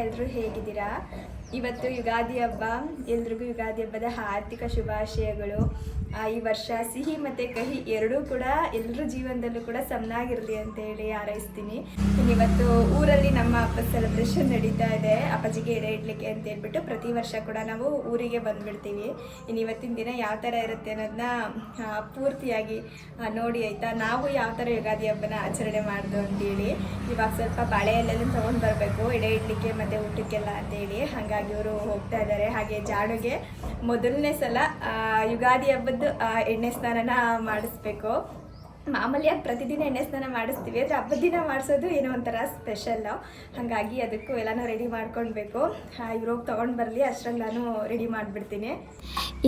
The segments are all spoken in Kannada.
ಎಲ್ಲರೂ ಹೇಗಿದ್ದೀರಾ? ಇವತ್ತು ಯುಗಾದಿ ಹಬ್ಬ. ಎಲ್ರಿಗೂ ಯುಗಾದಿ ಹಬ್ಬದ ಆರ್ಥಿಕ ಶುಭಾಶಯಗಳು. ಈ ವರ್ಷ ಸಿಹಿ ಮತ್ತು ಕಹಿ ಎರಡೂ ಕೂಡ ಎಲ್ಲರ ಜೀವನದಲ್ಲೂ ಕೂಡ ಸಮನಾಗಿರಲಿ ಅಂತೇಳಿ ಹಾರೈಸ್ತೀನಿ. ಇವತ್ತು ಊರಲ್ಲಿ ನಮ್ಮ ಹಬ್ಬದ ಸೆಲೆಬ್ರೇಷನ್ ನಡೀತಾ ಇದೆ. ಅಪ್ಪಾಜಿಗೆ ಎಡೆ ಇಡ್ಲಿಕ್ಕೆ ಅಂತ ಹೇಳ್ಬಿಟ್ಟು ಪ್ರತಿ ವರ್ಷ ಕೂಡ ನಾವು ಊರಿಗೆ ಬಂದುಬಿಡ್ತೀವಿ. ಇನ್ನು ಇವತ್ತಿನ ದಿನ ಯಾವ ಥರ ಇರುತ್ತೆ ಅನ್ನೋದನ್ನ ಪೂರ್ತಿಯಾಗಿ ನೋಡಿ ಆಯಿತಾ. ನಾವು ಯಾವ ಥರ ಯುಗಾದಿ ಹಬ್ಬನ ಆಚರಣೆ ಮಾಡ್ದು ಅಂತೇಳಿ ಇವಾಗ ಸ್ವಲ್ಪ ಬಾಳೆ ಎಲೆಲ್ಲ ತೊಗೊಂಡು ಬರಬೇಕು ಎಡೆ ಇಡ್ಲಿಕ್ಕೆ ಮತ್ತು ಊಟಕ್ಕೆಲ್ಲ ಅಂತೇಳಿ. ಹಾಗಾಗಿ ಇವರು ಹೋಗ್ತಾ ಇದ್ದಾರೆ. ಹಾಗೆ ಜಾಡುಗೆ ಮೊದಲನೇ ಸಲ ಯುಗಾದಿ ಹಬ್ಬದ ಎಣ್ಣೆ ಸ್ನಾನನ ಮಾಡಿಸ್ಬೇಕು. ಮಾಮೂಲಿಯಾಗಿ ಪ್ರತಿದಿನ ಎಣ್ಣೆ ಸ್ನಾನ ಮಾಡಿಸ್ತೀವಿ, ಆದರೆ ಹಬ್ಬದ ದಿನ ಮಾಡಿಸೋದು ಏನೋ ಒಂಥರ ಸ್ಪೆಷಲ್ಲು. ಹಾಗಾಗಿ ಅದಕ್ಕೂ ಎಲ್ಲನೂ ರೆಡಿ ಮಾಡ್ಕೊಳ್ಬೇಕು. ಇವ್ರು ಹೋಗಿ ತೊಗೊಂಡು ಬರಲಿ, ಅಷ್ಟರಲ್ಲಿ ನಾನು ರೆಡಿ ಮಾಡಿಬಿಡ್ತೀನಿ.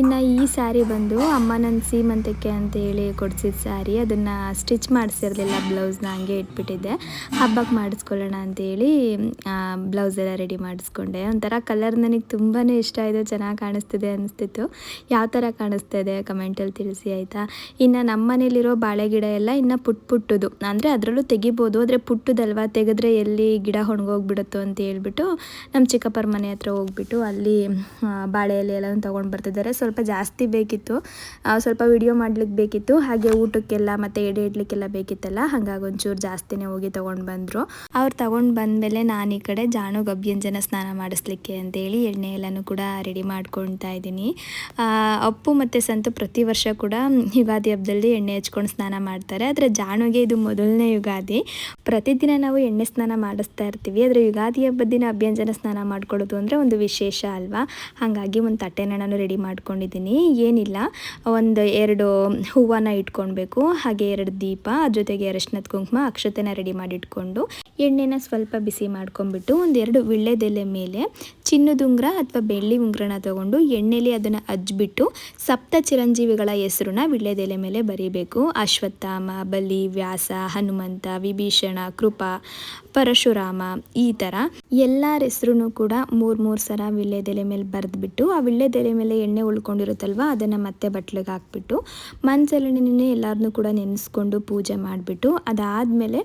ಇನ್ನು ಈ ಸ್ಯಾರಿ ಬಂದು ಅಮ್ಮ ನನ್ನ ಸೀಮಂತಕ್ಕೆ ಅಂತೇಳಿ ಕೊಡಿಸಿದ ಸ್ಯಾರಿ. ಅದನ್ನು ಸ್ಟಿಚ್ ಮಾಡಿಸಿರಲಿಲ್ಲ, ಬ್ಲೌಸ್ನ ಹಂಗೆ ಇಟ್ಬಿಟ್ಟಿದ್ದೆ. ಹಬ್ಬಕ್ಕೆ ಮಾಡಿಸ್ಕೊಳ್ಳೋಣ ಅಂತೇಳಿ ಬ್ಲೌಸ್ ಎಲ್ಲ ರೆಡಿ ಮಾಡಿಸ್ಕೊಂಡೆ. ಒಂಥರ ಕಲರ್ ನನಗೆ ತುಂಬಾ ಇಷ್ಟ ಆಯಿತು, ಚೆನ್ನಾಗಿ ಕಾಣಿಸ್ತಿದೆ ಅನಿಸ್ತಿತ್ತು. ಯಾವ ಥರ ಕಾಣಿಸ್ತಾ ಇದೆ ಕಮೆಂಟಲ್ಲಿ ತಿಳಿಸಿ ಆಯಿತಾ. ಇನ್ನು ನಮ್ಮ ಮನೇಲಿರೋ ಬಾಳೆ ಗಿಡ ಎಲ್ಲ ಇನ್ನು ಪುಟ್ಟದು, ಅಂದರೆ ಅದರಲ್ಲೂ ತೆಗಿಬೋದು, ಆದರೆ ಪುಟ್ಟದಲ್ವ, ತೆಗೆದ್ರೆ ಎಲ್ಲಿ ಗಿಡ ಒಣಗೋಗ್ಬಿಡುತ್ತೋ ಅಂತ ಹೇಳ್ಬಿಟ್ಟು ನಮ್ಮ ಚಿಕ್ಕಪ್ಪರ ಮನೆ ಹತ್ರ ಹೋಗ್ಬಿಟ್ಟು ಅಲ್ಲಿ ಬಾಳೆ ಎಲೆ ಎಲ್ಲ ತೊಗೊಂಡು ಬರ್ತಿದ್ದಾರೆ. ಸ್ವಲ್ಪ ಜಾಸ್ತಿ ಬೇಕಿತ್ತು, ಸ್ವಲ್ಪ ವಿಡಿಯೋ ಮಾಡ್ಲಿಕ್ಕೆ ಬೇಕಿತ್ತು, ಹಾಗೆ ಊಟಕ್ಕೆಲ್ಲ ಮತ್ತು ಎಡೆ ಇಡ್ಲಿಕ್ಕೆಲ್ಲ ಬೇಕಿತ್ತಲ್ಲ, ಹಾಗಾಗಿ ಒಂಚೂರು ಜಾಸ್ತಿನೇ ಹೋಗಿ ತೊಗೊಂಡು ಬಂದರು. ಅವ್ರು ತೊಗೊಂಡು ಬಂದಮೇಲೆ ನಾನು ಈ ಕಡೆ ಜಾಣುಗೆ ಅಭ್ಯಂಜನ ಸ್ನಾನ ಮಾಡಿಸ್ಲಿಕ್ಕೆ ಅಂತೇಳಿ ಎಣ್ಣೆ ಎಲ್ಲನೂ ಕೂಡ ರೆಡಿ ಮಾಡ್ಕೊಳ್ತಾ ಇದ್ದೀನಿ. ಅಪ್ಪು ಮತ್ತು ಸಂತು ಪ್ರತಿ ವರ್ಷ ಕೂಡ ಯುಗಾದಿ ಹಬ್ಬದಲ್ಲಿ ಎಣ್ಣೆ ಹಚ್ಕೊಂಡು ಸ್ನಾನ ಮಾಡ್ತಾರೆ. ಆದರೆ ಜಾಣುಗೆ ಇದು ಮೊದಲನೇ ಯುಗಾದಿ. ಪ್ರತಿದಿನ ನಾವು ಎಣ್ಣೆ ಸ್ನಾನ ಮಾಡಿಸ್ತಾ ಇರ್ತೀವಿ, ಆದರೆ ಯುಗಾದಿ ಹಬ್ಬದ ದಿನ ಅಭ್ಯಂಜನ ಸ್ನಾನ ಮಾಡ್ಕೊಳ್ಳೋದು ಅಂದರೆ ಒಂದು ವಿಶೇಷ ಅಲ್ವಾ. ಹಾಗಾಗಿ ಒಂದು ತಟ್ಟೆನ ನಾನು ರೆಡಿ ಮಾಡ್ಕೊಂಡಿದ್ದೀನಿ. ಏನಿಲ್ಲ, ಒಂದು 2 ಹೂವನ್ನ ಇಟ್ಕೊಳ್ಬೇಕು, ಹಾಗೆ 2 ದೀಪ, ಜೊತೆಗೆ ಅರಿಶಿನದ ಕುಂಕುಮ, ಅಕ್ಷತೆನ ರೆಡಿ ಮಾಡಿ ಇಟ್ಕೊಂಡು ಎಣ್ಣೆನ ಸ್ವಲ್ಪ ಬಿಸಿ ಮಾಡ್ಕೊಂಡ್ಬಿಟ್ಟು 1-2 ವಿಳ್ಳೆದೆಲೆ ಮೇಲೆ ಚಿನ್ನದ ಉಂಗುರ ಅಥವಾ ಬೆಳ್ಳಿ ಉಂಗುರನ ತಗೊಂಡು ಎಣ್ಣೆಲಿ ಅದನ್ನು ಹಚ್ಬಿಟ್ಟು ಸಪ್ತ ಚಿರಂಜೀವಿಗಳ ಹೆಸರನ್ನ ವಿಳ್ಳೆದೆಲೆ ಮೇಲೆ ಬರೀಬೇಕು. ಅಶ್ವತ್ಥಾಮ, ಬಲಿ, ವ್ಯಾಸ, ಹನುಮಂತ, ವಿಭೀಷಣ, ಕೃಪಾ, ಪರಶುರಾಮ, ಈ ಥರ ಎಲ್ಲರ ಹೆಸರು ಕೂಡ 3 ಸಲ ವಿಳ್ಳೆದೆಲೆ ಮೇಲೆ ಬರೆದ್ಬಿಟ್ಟು ಆ ವಿಳ್ಳೆದೆಲೆ ಮೇಲೆ ಎಣ್ಣೆ ಉಳ್ಕೊಂಡಿರುತ್ತಲ್ವ ಅದನ್ನು ಮತ್ತೆ ಬಟ್ಲಿಗೆ ಹಾಕ್ಬಿಟ್ಟು ಮನಸಲ್ಲೇ ಎಲ್ಲರನ್ನೂ ಕೂಡ ನೆನೆಸ್ಕೊಂಡು ಪೂಜೆ ಮಾಡಿಬಿಟ್ಟು ಅದಾದಮೇಲೆ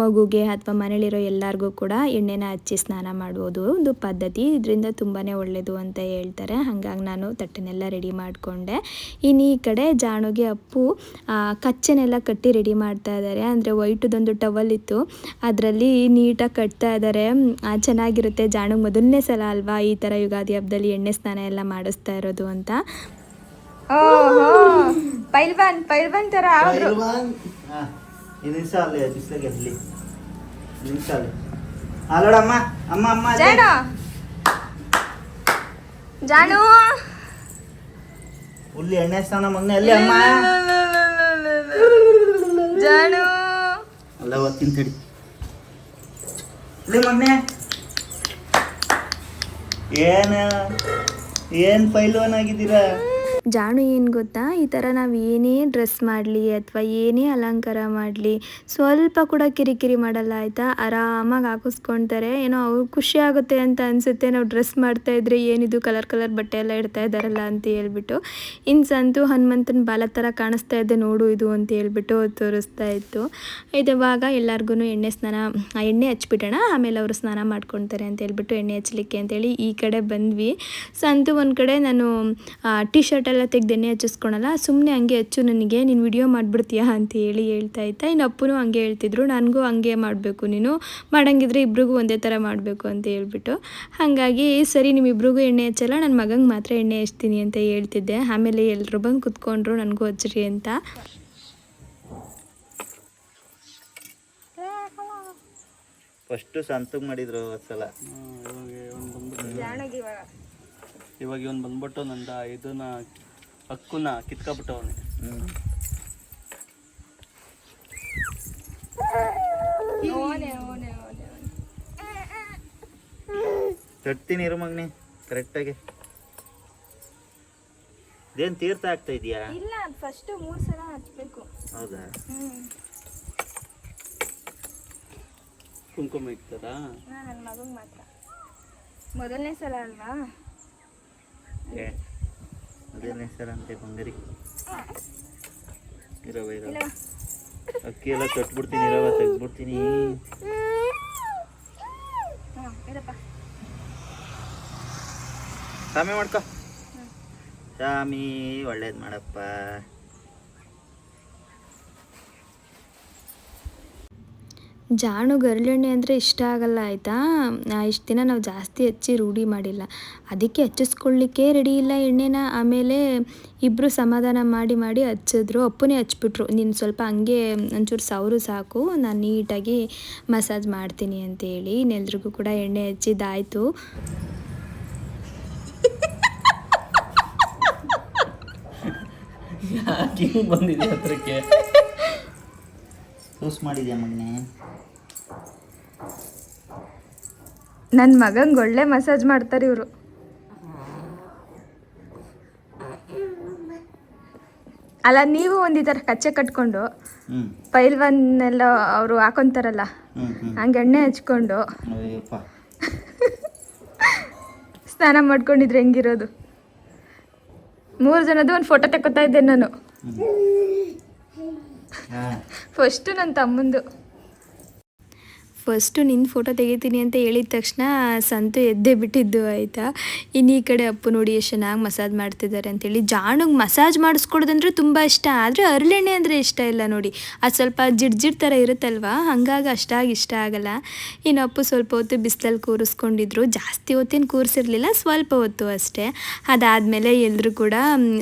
ಮಗುಗೆ ಅಥವಾ ಮನೇಲಿರೋ ಎಲ್ಲರಿಗೂ ಕೂಡ ಎಣ್ಣೆನ ಹಚ್ಚಿ ಸ್ನಾನ ಮಾಡುವುದು ಒಂದು ಪದ್ಧತಿ. ಇದರಿಂದ ತುಂಬಾ ಒಳ್ಳೆಯದು ಅಂತ ಹೇಳ್ತಾರೆ. ಹಾಗಾಗಿ ನಾನು ತಟ್ಟೆನೆಲ್ಲ ರೆಡಿ ಮಾಡಿಕೊಂಡೆ. ಇನ್ನು ಈ ಕಡೆ ಜಾಣುಗೆ ಅಪ್ಪು ಕಚ್ಚೆನೆಲ್ಲ ಕಟ್ಟಿ ರೆಡಿ ಮಾಡ್ತಾ ಇದ್ದಾರೆ. ಅಂದರೆ ವೈಟದೊಂದು ಟವಲ್ ಇತ್ತು, ಅದರಲ್ಲಿ ನೀಟಾಗಿ ಕಟ್ತಾ ಇದ್ದಾರೆ. ಚೆನ್ನಾಗಿರುತ್ತೆ. ಜಾಣುಗೆ ಮೊದಲನೇ ಸಲ ಅಲ್ವಾ ಈ ಥರ ಯುಗಾದಿ ಹಬ್ಬದಲ್ಲಿ ಎಣ್ಣೆ ಸ್ನಾನ ಎಲ್ಲ ಮಾಡಿಸ್ತಾ ಇರೋದು ಅಂತ. ಪೈಲ್ವಾನ್ ಥರ ಜಾಣು ಉಲ್ಲಿ ಎಣ್ಣೆ ಸ್ನಾನ ಮಗ್ನೆ ಅಲ್ಲಿ ಅಮ್ಮ ಜಾಣು ಅಲ್ಲ ಓದ್ತೀನಿ ತಡಿ ಇಲ್ಲಿ ಮಗ್ನೆ. ಏನ್ ಪೈಲ್ವಾನ್ ಆಗಿದ್ದೀರಾ? ಜಾಣು ಏನು ಗೊತ್ತಾ, ಈ ಥರ ನಾವು ಏನೇ ಡ್ರೆಸ್ ಮಾಡಲಿ ಅಥವಾ ಏನೇ ಅಲಂಕಾರ ಮಾಡಲಿ ಸ್ವಲ್ಪ ಕೂಡ ಕಿರಿಕಿರಿ ಮಾಡಲ್ಲ ಆಯಿತಾ. ಆರಾಮಾಗಿ ಹಾಕಿಸ್ಕೊಳ್ತಾರೆ. ಏನೋ ಅವ್ರು ಖುಷಿ ಆಗುತ್ತೆ ಅಂತ ಅನಿಸುತ್ತೆ ನಾವು ಡ್ರೆಸ್ ಮಾಡ್ತಾಯಿದ್ರೆ ಏನಿದು ಕಲರ್ ಬಟ್ಟೆ ಎಲ್ಲ ಇಡ್ತಾ ಇದ್ದಾರಲ್ಲ ಅಂತ ಹೇಳ್ಬಿಟ್ಟು. ಇನ್ನು ಸಂತು ಹನುಮಂತನ ಬಾಲ ಥರ ಕಾಣಿಸ್ತಾ ಇದೆ ನೋಡು ಇದು ಅಂತ ಹೇಳ್ಬಿಟ್ಟು ತೋರಿಸ್ತಾ ಇತ್ತು. ಇವಾಗ ಎಲ್ಲರಿಗೂ ಎಣ್ಣೆ ಹಚ್ಬಿಟ್ಟೋಣ, ಆಮೇಲೆ ಅವರು ಸ್ನಾನ ಮಾಡ್ಕೊಳ್ತಾರೆ ಅಂತ ಹೇಳ್ಬಿಟ್ಟು ಎಣ್ಣೆ ಹಚ್ಚಲಿಕ್ಕೆ ಅಂತೇಳಿ ಈ ಕಡೆ ಬಂದ್ವಿ. ಸಂತು ಒಂದು ಕಡೆ ನಾನು ಟಿ ಶರ್ಟ್ ಎಲ್ಲ ತೆಗೆದು ಎಣ್ಣೆ ಹಚ್ಚಿಸ್ಕೊಳಲ್ಲ, ಸುಮ್ಮನೆ ಹಂಗೆ ಹಚ್ಚು, ನನಗೆ ನೀನು ವಿಡಿಯೋ ಮಾಡಿಬಿಡ್ತೀಯಾ ಅಂತ ಹೇಳ್ತಾ ಇತ್ತಾ. ಇನ್ನು ಅಪ್ಪನೂ ಹಂಗೆ ಹೇಳ್ತಿದ್ರು, ನನಗೂ ಹಂಗೆ ಮಾಡಬೇಕು, ನೀನು ಮಾಡಂಗಿದ್ರೆ ಇಬ್ರಿಗೂ ಒಂದೇ ಥರ ಮಾಡಬೇಕು ಅಂತ ಹೇಳ್ಬಿಟ್ಟು. ಹಾಗಾಗಿ ಸರಿ ನಿಮ್ಮಿಬ್ರಿಗೂ ಎಣ್ಣೆ ಹಚ್ಚಲ್ಲ, ನನ್ನ ಮಗಂಗೆ ಮಾತ್ರ ಎಣ್ಣೆ ಹಚ್ತೀನಿ ಅಂತ ಹೇಳ್ತಿದ್ದೆ. ಆಮೇಲೆ ಎಲ್ಲರೂ ಬಂದು ಕುತ್ಕೊಂಡ್ರು ನನಗೂ ಹಚ್ಚ್ರಿ ಅಂತ. ಫಸ್ಟು ಸಂತಗ್ ಮಾಡಿದ್ರು ಸಲ. ಇವಾಗ ಇವನು ಬಂದ್ಬಿಟ್ಟು ನಂದ ಇದನ್ನ ಹಕ್ಕುನ ಕಿತ್ಕೊಬಿಟ್ಟವನೆ. ತಟ್ತೀನಿ ಇರು ಮಗ್ನೆ ಕರೆಕ್ಟಾಗಿ. ಇದೇನು ತೀರ್ಥ ಆಗ್ತಾ ಇದೆಯಾ? ಇಲ್ಲ, ಫಸ್ಟ್ 3 ಸಲ ಹಚ್ಬೇಕು. ಹೌದಾ? ಕುಂಕುಮ ಇರ್ತದ? ನನ್ನ ಮಗಂಗೆ ಮಾತ್ರ ಮೊದಲನೇ ಸಲ ಅಲ್ವಾ. ಅದೇನು ಹೆಸರಂತೆ ಬಂಗಾರಿ. ಇರವ ಅಕ್ಕಿ ಎಲ್ಲ ಕಟ್ಬಿಡ್ತೀನಿ, ಇರವ ತೆಗ್ದ್ಬಿಡ್ತೀನಿ. ಶಾಮಿ ಮಾಡ್ಕೊ. ಶಾಮಿ ಒಳ್ಳೇದು ಮಾಡಪ್ಪ. ಜಾಣು ಗರಳೆಣ್ಣೆ ಅಂದರೆ ಇಷ್ಟ ಆಗಲ್ಲ ಆಯಿತಾ. ಇಷ್ಟು ದಿನ ನಾವು ಜಾಸ್ತಿ ಹಚ್ಚಿ ರೂಢಿ ಮಾಡಿಲ್ಲ, ಅದಕ್ಕೆ ಹಚ್ಚಿಸ್ಕೊಳ್ಳಿಕ್ಕೆ ರೆಡಿ ಇಲ್ಲ ಎಣ್ಣೆನ. ಆಮೇಲೆ ಇಬ್ಬರು ಸಮಾಧಾನ ಮಾಡಿ ಮಾಡಿ ಹಚ್ಚಿದ್ರು. ಅಪ್ಪನೇ ಹಚ್ಬಿಟ್ರು, ನೀನು ಸ್ವಲ್ಪ ಹಂಗೆ ಒಂಚೂರು ಸವರು ಸಾಕು, ನಾನು ನೀಟಾಗಿ ಮಸಾಜ್ ಮಾಡ್ತೀನಿ ಅಂತೇಳಿ. ಇನ್ನೆಲ್ರಿಗೂ ಕೂಡ ಎಣ್ಣೆ ಹಚ್ಚಿದ್ದಾಯಿತು. ಯಾಕೆ ಬಂದಿದೆ ಹತ್ರಕ್ಕೆ? ಯೂಸ್ ಮಾಡಿದ್ಯಾ ಮಗನೇ? ನನ್ನ ಮಗಂಗೆ ಒಳ್ಳೆ ಮಸಾಜ್ ಮಾಡ್ತಾರೆ ಇವರು. ಅಲ್ಲ, ನೀವು ಒಂದು ಈ ಥರ ಕಚ್ಚೆ ಕಟ್ಕೊಂಡು ಪೈಲ್ವಾನ್ ಎಲ್ಲ ಅವರು ಹಾಕೊಂತಾರಲ್ಲ, ಹಂಗೆ ಎಣ್ಣೆ ಹಚ್ಕೊಂಡು ಸ್ನಾನ ಮಾಡ್ಕೊಂಡಿದ್ರೆ ಹೆಂಗಿರೋದು. 3 ಜನದ್ದು ಒಂದು ಫೋಟೋ ತಗೋತಾ ಇದ್ದೆ ನಾನು. ಫಸ್ಟು ನನ್ನ ತಮ್ಮಂದು. ಫಸ್ಟು ನಿನ್ನ ಫೋಟೋ ತೆಗಿತೀನಿ ಅಂತ ಹೇಳಿದ ತಕ್ಷಣ ಸಂತು ಎದ್ದೇ ಬಿಟ್ಟಿದ್ದು ಆಯಿತಾ. ಇನ್ನು ಈ ಕಡೆ ಅಪ್ಪು ನೋಡಿ ಎಷ್ಟು ಚೆನ್ನಾಗಿ ಮಸಾಜ್ ಮಾಡ್ತಿದ್ದಾರೆ ಅಂತೇಳಿ. ಜಾಣಿಗೆ ಮಸಾಜ್ ಮಾಡಿಸ್ಕೊಡೋದಂದ್ರೆ ತುಂಬ ಇಷ್ಟ, ಆದರೆ ಹರಳೆಣ್ಣೆ ಅಂದರೆ ಇಷ್ಟ ಇಲ್ಲ ನೋಡಿ. ಅದು ಸ್ವಲ್ಪ ಜಿಡ್ ಥರ ಇರುತ್ತಲ್ವ, ಹಾಗಾಗಿ ಅಷ್ಟಾಗಿ ಇಷ್ಟ ಆಗಲ್ಲ. ಇನ್ನು ಅಪ್ಪು ಸ್ವಲ್ಪ ಹೊತ್ತು ಬಿಸಿಲಲ್ಲಿ ಕೂರಿಸ್ಕೊಂಡಿದ್ರು. ಜಾಸ್ತಿ ಹೊತ್ತೇನು ಕೂರಿಸಿರ್ಲಿಲ್ಲ, ಸ್ವಲ್ಪ ಹೊತ್ತು ಅಷ್ಟೇ. ಅದಾದಮೇಲೆ ಎಲ್ಲರೂ ಕೂಡ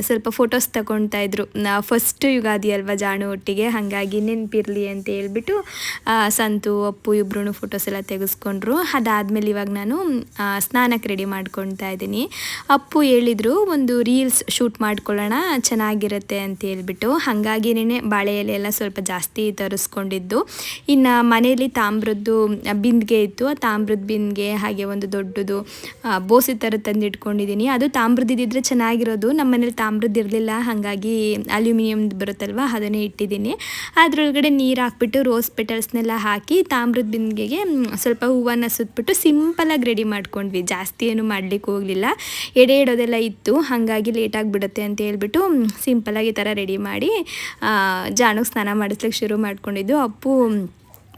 ಸ್ವಲ್ಪ ಫೋಟೋಸ್ ತಗೊಳ್ತಾಯಿದ್ರು. ಫಸ್ಟು ಯುಗಾದಿ ಅಲ್ವಾ ಜಾಣು ಒಟ್ಟಿಗೆ, ಹಾಗಾಗಿ ನೆನಪಿರಲಿ ಅಂತ ಹೇಳ್ಬಿಟ್ಟು ಸಂತು ಅಪ್ಪು ಇಬ್ಬರು ಫೋಟೋಸ್ ಎಲ್ಲ ತೆಗೆಸ್ಕೊಂಡ್ರು. ಅದಾದಮೇಲೆ ಇವಾಗ ನಾನು ಸ್ನಾನಕ್ಕೆ ರೆಡಿ ಮಾಡ್ಕೊಳ್ತಾ ಇದ್ದೀನಿ. ಅಪ್ಪು ಹೇಳಿದರು ಒಂದು ರೀಲ್ಸ್ ಶೂಟ್ ಮಾಡ್ಕೊಳ್ಳೋಣ, ಚೆನ್ನಾಗಿರುತ್ತೆ ಅಂತ ಹೇಳ್ಬಿಟ್ಟು. ಹಾಗಾಗಿನೇ ಬಾಳೆ ಎಲೆ ಎಲ್ಲ ಸ್ವಲ್ಪ ಜಾಸ್ತಿ ತರಿಸ್ಕೊಂಡಿದ್ದು. ಇನ್ನು ಮನೆಯಲ್ಲಿ ತಾಮ್ರದ್ದು ಬಿಂದಿಗೆ ಇತ್ತು, ಆ ತಾಮ್ರದ ಬಿಂದಿಗೆ ಹಾಗೆ ಒಂದು ದೊಡ್ಡದು ಬೋಸಿ ಥರ ತಂದಿಟ್ಕೊಂಡಿದ್ದೀನಿ. ಅದು ತಾಮ್ರದ್ದಿದ್ದರೆ ಚೆನ್ನಾಗಿರೋದು, ನಮ್ಮ ಮನೇಲಿ ತಾಮ್ರದ್ದು ಇರಲಿಲ್ಲ, ಹಾಗಾಗಿ ಅಲ್ಯೂಮಿನಿಯಮ್ದು ಬರುತ್ತಲ್ವ ಅದನ್ನೇ ಇಟ್ಟಿದ್ದೀನಿ. ಅದರೊಳಗಡೆ ನೀರು ಹಾಕ್ಬಿಟ್ಟು ರೋಸ್ ಪೆಟಲ್ಸ್ನೆಲ್ಲ ಹಾಕಿ ತಾಮ್ರದ ಬಿಂದಿಗೆಗೆ ಸ್ವಲ್ಪ ಹೂವನ್ನು ಸುತ್ತಬಿಟ್ಟು ಸಿಂಪಲಾಗಿ ರೆಡಿ ಮಾಡ್ಕೊಂಡ್ವಿ. ಜಾಸ್ತಿ ಏನು ಮಾಡಲಿಕ್ಕೆ ಹೋಗಲಿಲ್ಲ, ಎಡೆ ಇಡೋದೆಲ್ಲ ಇತ್ತು, ಹಾಗಾಗಿ ಲೇಟಾಗಿಬಿಡುತ್ತೆ ಅಂತ ಹೇಳ್ಬಿಟ್ಟು ಸಿಂಪಲಾಗಿ ಈ ಥರ ರೆಡಿ ಮಾಡಿ ಜಾಣಿಗೆ ಸ್ನಾನ ಮಾಡಿಸ್ಲಿಕ್ಕೆ ಶುರು ಮಾಡ್ಕೊಂಡಿದ್ದು. ಅಪ್ಪು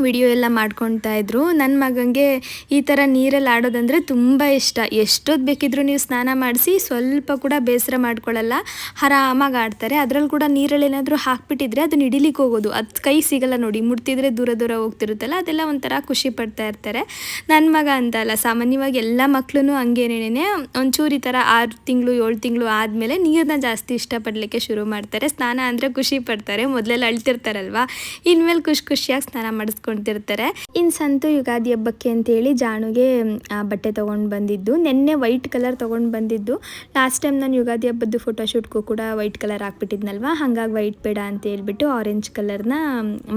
ವಿಡಿಯೋ ಎಲ್ಲ ಮಾಡ್ಕೊಳ್ತಾ ಇದ್ರು. ನನ್ನ ಮಗನಿಗೆ ಈ ಥರ ನೀರಲ್ಲಿ ಆಡೋದಂದರೆ ತುಂಬ ಇಷ್ಟ. ಎಷ್ಟೊತ್ತು ಬೇಕಿದ್ರೂ ನೀವು ಸ್ನಾನ ಮಾಡಿಸಿ ಸ್ವಲ್ಪ ಕೂಡ ಬೇಸರ ಮಾಡ್ಕೊಳ್ಳಲ್ಲ, ಆರಾಮಾಗಿ ಆಡ್ತಾರೆ. ಅದರಲ್ಲಿ ಕೂಡ ನೀರಲ್ಲಿ ಏನಾದರೂ ಹಾಕ್ಬಿಟ್ಟಿದ್ರೆ ಅದನ್ನ ಹಿಡಿಲಿಕ್ಕೆ ಹೋಗೋದು, ಅದು ಕೈ ಸಿಗಲ್ಲ ನೋಡಿ, ಮುಟ್ತಿದ್ರೆ ದೂರ ದೂರ ಹೋಗ್ತಿರುತ್ತಲ್ಲ, ಅದೆಲ್ಲ ಒಂಥರ ಖುಷಿ ಪಡ್ತಾ ಇರ್ತಾರೆ. ನನ್ನ ಮಗ ಅಂತ ಅಲ್ಲ, ಸಾಮಾನ್ಯವಾಗಿ ಎಲ್ಲ ಮಕ್ಕಳು ಹಂಗೇನೇನೆ ಒಂಚೂರು ಈ ಥರ 6 ತಿಂಗಳು 7 ತಿಂಗಳು ಆದಮೇಲೆ ನೀರನ್ನ ಜಾಸ್ತಿ ಇಷ್ಟಪಡಲಿಕ್ಕೆ ಶುರು ಮಾಡ್ತಾರೆ. ಸ್ನಾನ ಅಂದರೆ ಖುಷಿ ಪಡ್ತಾರೆ, ಮೊದಲೆಲ್ಲ ಅಳ್ತಿರ್ತಾರಲ್ವ, ಇನ್ಮೇಲೆ ಖುಷಿಯಾಗಿ ಸ್ನಾನ ಮಾಡಿಸ್ಕೊಳ್ತಿರ್ತಾರೆ. ಇನ್ನು ಸಂತು ಯುಗಾದಿ ಹಬ್ಬಕ್ಕೆ ಅಂತೇಳಿ ಜಾಣುಗೆ ಬಟ್ಟೆ ತೊಗೊಂಡು ಬಂದಿದ್ದು. ನೆನ್ನೆ ವೈಟ್ ಕಲರ್ ತೊಗೊಂಡು ಬಂದಿದ್ದು. ಲಾಸ್ಟ್ ಟೈಮ್ ನಾನು ಯುಗಾದಿ ಹಬ್ಬದ್ದು ಫೋಟೋಶೂಟ್ಗೂ ಕೂಡ ವೈಟ್ ಕಲರ್ ಹಾಕ್ಬಿಟ್ಟಿದ್ನಲ್ವ, ಹಾಗಾಗಿ ವೈಟ್ ಬೇಡ ಅಂತ ಹೇಳ್ಬಿಟ್ಟು ಆರೆಂಜ್ ಕಲರ್ನ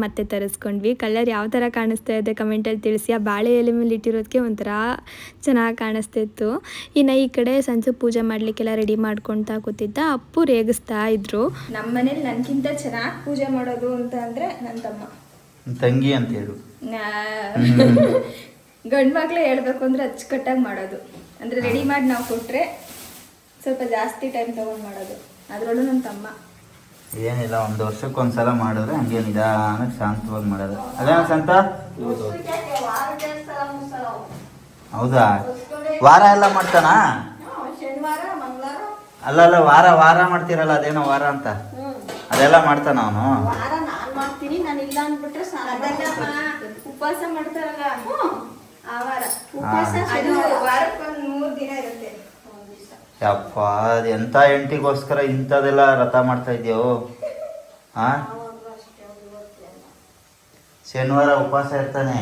ಮತ್ತೆ ತರಿಸ್ಕೊಂಡ್ವಿ. ಕಲರ್ ಯಾವ ಥರ ಕಾಣಿಸ್ತಾ ಇದೆ ಕಮೆಂಟಲ್ಲಿ ತಿಳಿಸಿ. ಆ ಬಾಳೆ ಎಲೆ ಮೇಲೆ ಇಟ್ಟಿರೋದಕ್ಕೆ ಒಂಥರ ಚೆನ್ನಾಗಿ ಕಾಣಿಸ್ತಾ ಇತ್ತು. ಇನ್ನು ಈ ಕಡೆ ಸಂಜೆ ಪೂಜೆ ಮಾಡಲಿಕ್ಕೆಲ್ಲ ರೆಡಿ ಮಾಡ್ಕೊಳ್ತಾ ಕೂತಿದ್ದ. ಅಪ್ಪು ರೇಗಿಸ್ತಾ ಇದ್ರು. ನಮ್ಮ ಮನೇಲಿ ನನಗಿಂತ ಚೆನ್ನಾಗಿ ಪೂಜೆ ಮಾಡೋದು ಅಂತ ಅಂದರೆ ನನ್ನ ತಮ್ಮ ತಂಗಿ ಅಂತ ಹೇಳು. ಗಂಡು ಮಕ್ಳೇ ಹೇಳ್ಬೇಕು ಅಂದರೆ ಅಚ್ಚುಕಟ್ಟಾಗಿ ಮಾಡೋದು. ಅಂದರೆ ರೆಡಿ ಮಾಡಿ ನಾವು ಕೊಟ್ಟರೆ ಸ್ವಲ್ಪ ಜಾಸ್ತಿ ಟೈಮ್ ತೊಗೊಂಡು ಮಾಡೋದು, ಅದರಲ್ಲೂ ನನ್ನ ತಮ್ಮ. ಏನಿಲ್ಲ, 1 ವರ್ಷಕ್ಕೊಂದ್ಸಲ ಮಾಡಿದ್ರೆ ಹಂಗೆ ನಿಧಾನಕ್ಕೆ ಶಾಂತವಾಗಿ ಮಾಡೋದು. ಅದೇನ ಸಂತ? ಹೌದಾ? ವಾರ ಎಲ್ಲ ಮಾಡ್ತಾನಾ? ಅಲ್ಲ ವಾರ ವಾರ ಮಾಡ್ತೀರಲ್ಲ, ಅದೇನೋ ವಾರ ಅಂತ, ಅದೆಲ್ಲ ಮಾಡ್ತಾನ ಅವನು? ಉಪವಾಸ ಮಾಡ್ತಾರಲ್ಲ ಆ ವಾರ, ಅದು ವಾರಕ್ಕೊಂದು 3 ದಿನ ಇರುತ್ತೆ. ಯಪ್ಪ, ಅದು ಎಂಥ ಹೆಂಡತಿಗೋಸ್ಕರ ಇಂಥದೆಲ್ಲ ವ್ರತ ಮಾಡ್ತಾ ಇದೆಯೋ? ಹಾ, ಶನಿವಾರ ಉಪವಾಸ ಇರ್ತಾನೆ.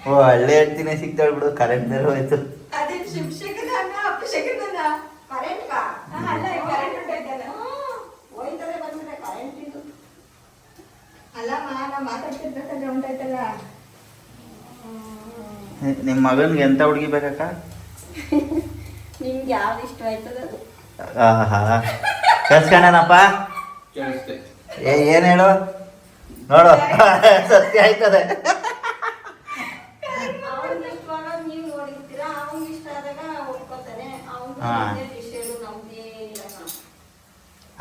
ಓ, ಹಳ್ಳಿ ಹೆಂಡ್ತಿನೇ ಸಿಗ್ತಾಳೆ ಬಿಡು. ಕರೆಂಟ್ ಬೇರೆ ಹೋಯ್ತು. ನಿಮ್ಮ ಮಗನ್ಗೆ ಎಂತ ಹುಡುಗಿ ಬೇಕಕ್ಕ? ನಿಮ್ಗೆ ಯಾವ್ದು ಇಷ್ಟ ಆಯ್ತದ ಅದು. ಕೇಳಿಸ್ಕೊಂಡೇನಪ್ಪ? ಏನ್ ಹೇಳು ನೋಡು, ಸತ್ಯ ಆಯ್ತದೆ.